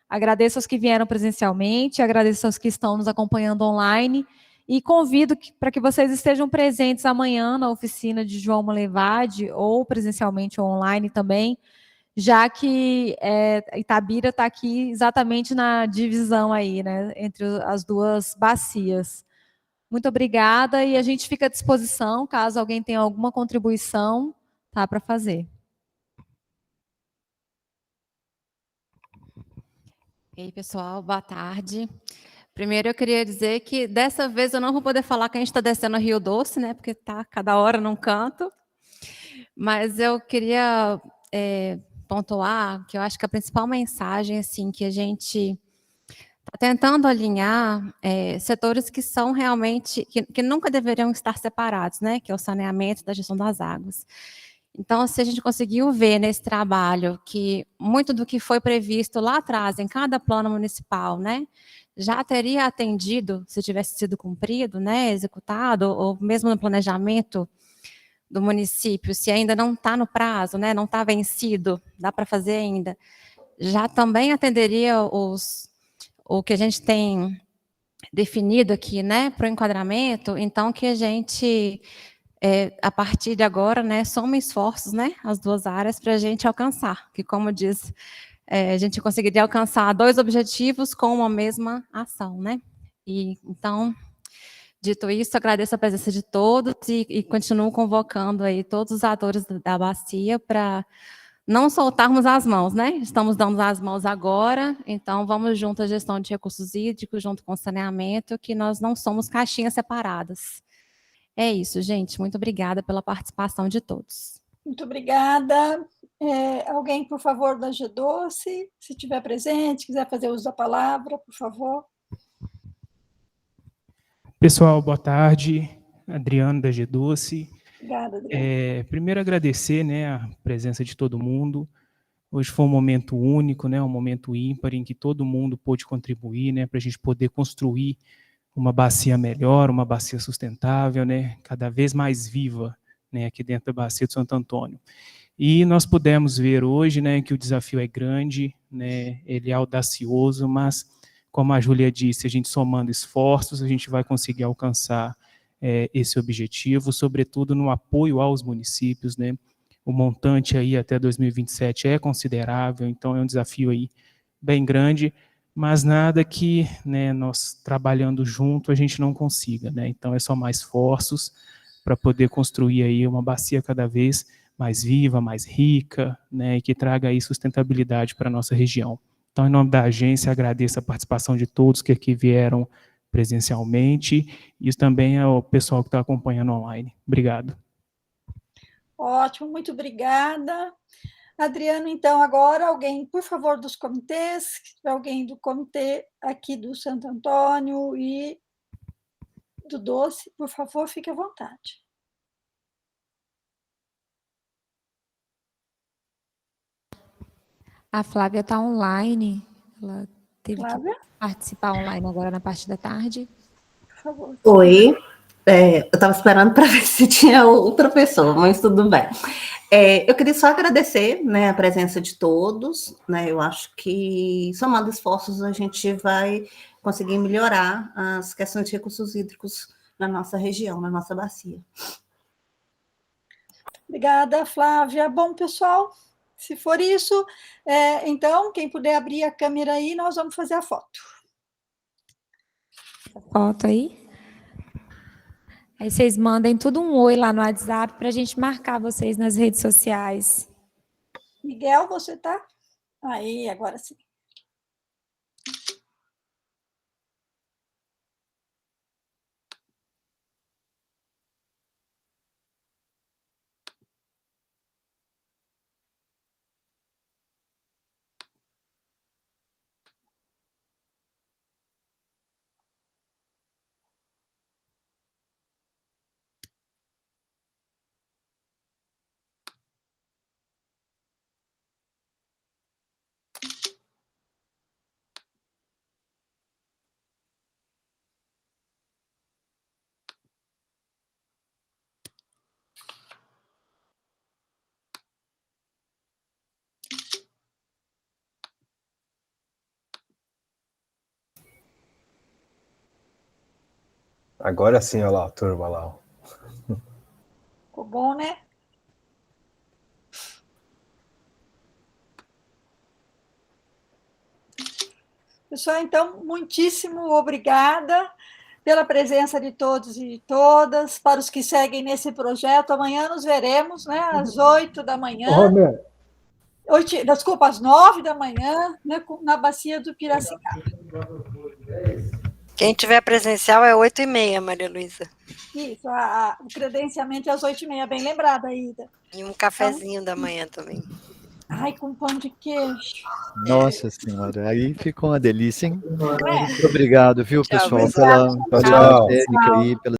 Agradeço aos que vieram presencialmente, agradeço aos que estão nos acompanhando online, e convido para que vocês estejam presentes amanhã na oficina de João Molevade, ou presencialmente ou online também, já que Itabira está aqui exatamente na divisão aí, né, entre as 2 bacias. Muito obrigada, e a gente fica à disposição, caso alguém tenha alguma contribuição, tá, para fazer. E aí, pessoal, boa tarde. Primeiro, eu queria dizer que dessa vez eu não vou poder falar que a gente está descendo a Rio Doce, né, porque está cada hora num canto, mas eu queria pontuar que eu acho que a principal mensagem, assim, que a gente está tentando alinhar setores que são realmente, que nunca deveriam estar separados, né, que é o saneamento da gestão das águas. Então, se a gente conseguiu ver nesse trabalho que muito do que foi previsto lá atrás, em cada plano municipal, né, já teria atendido, se tivesse sido cumprido, né, executado, ou mesmo no planejamento do município, se ainda não está no prazo, né, não está vencido, dá para fazer ainda, já também atenderia o que a gente tem definido aqui, né, para o enquadramento, então que a gente, a partir de agora, né, soma esforços, né, as duas áreas para a gente alcançar, que como diz, a gente conseguiria alcançar 2 objetivos com uma mesma ação, né. E, então, dito isso, agradeço a presença de todos e continuo convocando aí todos os atores da bacia para não soltarmos as mãos, né? Estamos dando as mãos agora, então vamos junto à gestão de recursos hídricos, junto com o saneamento, que nós não somos caixinhas separadas. É isso, gente. Muito obrigada pela participação de todos. Muito obrigada. Alguém, por favor, da G12, se estiver presente, quiser fazer uso da palavra, por favor. Pessoal, boa tarde. Adriano, da G12. Obrigada, Adriano. Primeiro, agradecer, né, a presença de todo mundo. Hoje foi um momento único, né, um momento ímpar, em que todo mundo pôde contribuir, né, para a gente poder construir uma bacia melhor, uma bacia sustentável, né, cada vez mais viva, né, aqui dentro da bacia de Santo Antônio. E nós pudemos ver hoje, né, que o desafio é grande, né, ele é audacioso, mas, como a Júlia disse, a gente somando esforços, a gente vai conseguir alcançar esse objetivo, sobretudo no apoio aos municípios, né? O montante aí até 2027 é considerável, então é um desafio aí bem grande, mas nada que, né, nós trabalhando junto a gente não consiga, né? Então é só mais esforços para poder construir aí uma bacia cada vez mais viva, mais rica, né, e que traga aí sustentabilidade para a nossa região. Então, em nome da agência, agradeço a participação de todos que aqui vieram presencialmente, e também ao pessoal que está acompanhando online. Obrigado. Ótimo, muito obrigada. Adriano, então, agora alguém, por favor, dos comitês, alguém do comitê aqui do Santo Antônio e do Doce, por favor, fique à vontade. A Flávia está online, ela teve Flávia? que participar online agora na parte da tarde. Por favor. Oi, eu estava esperando para ver se tinha outra pessoa, mas tudo bem. Eu queria só agradecer, né, a presença de todos, né, eu acho que somando esforços a gente vai conseguir melhorar as questões de recursos hídricos na nossa região, na nossa bacia. Obrigada, Flávia. Bom, pessoal, se for isso, então, quem puder abrir a câmera aí, nós vamos fazer a foto. Foto aí. Aí vocês mandem tudo um oi lá no WhatsApp para a gente marcar vocês nas redes sociais. Miguel, você tá? Aí, agora sim. Agora sim, olha lá, a turma lá. Ficou bom, né? Pessoal, então, muitíssimo obrigada pela presença de todos e de todas, para os que seguem nesse projeto. Amanhã nos veremos, né, às 8 da manhã. Desculpa, às 9 da manhã, né, na bacia do Piracicaba. Quem tiver presencial é 8h30, Maria Luísa. Isso, o credenciamento é às 8h30, bem lembrada, Aida. E um cafezinho da manhã também. Ai, com pão de queijo. Nossa Senhora, aí ficou uma delícia, hein? Muito obrigado, viu, Tchau, pessoal, pessoal. pela técnica aí, pela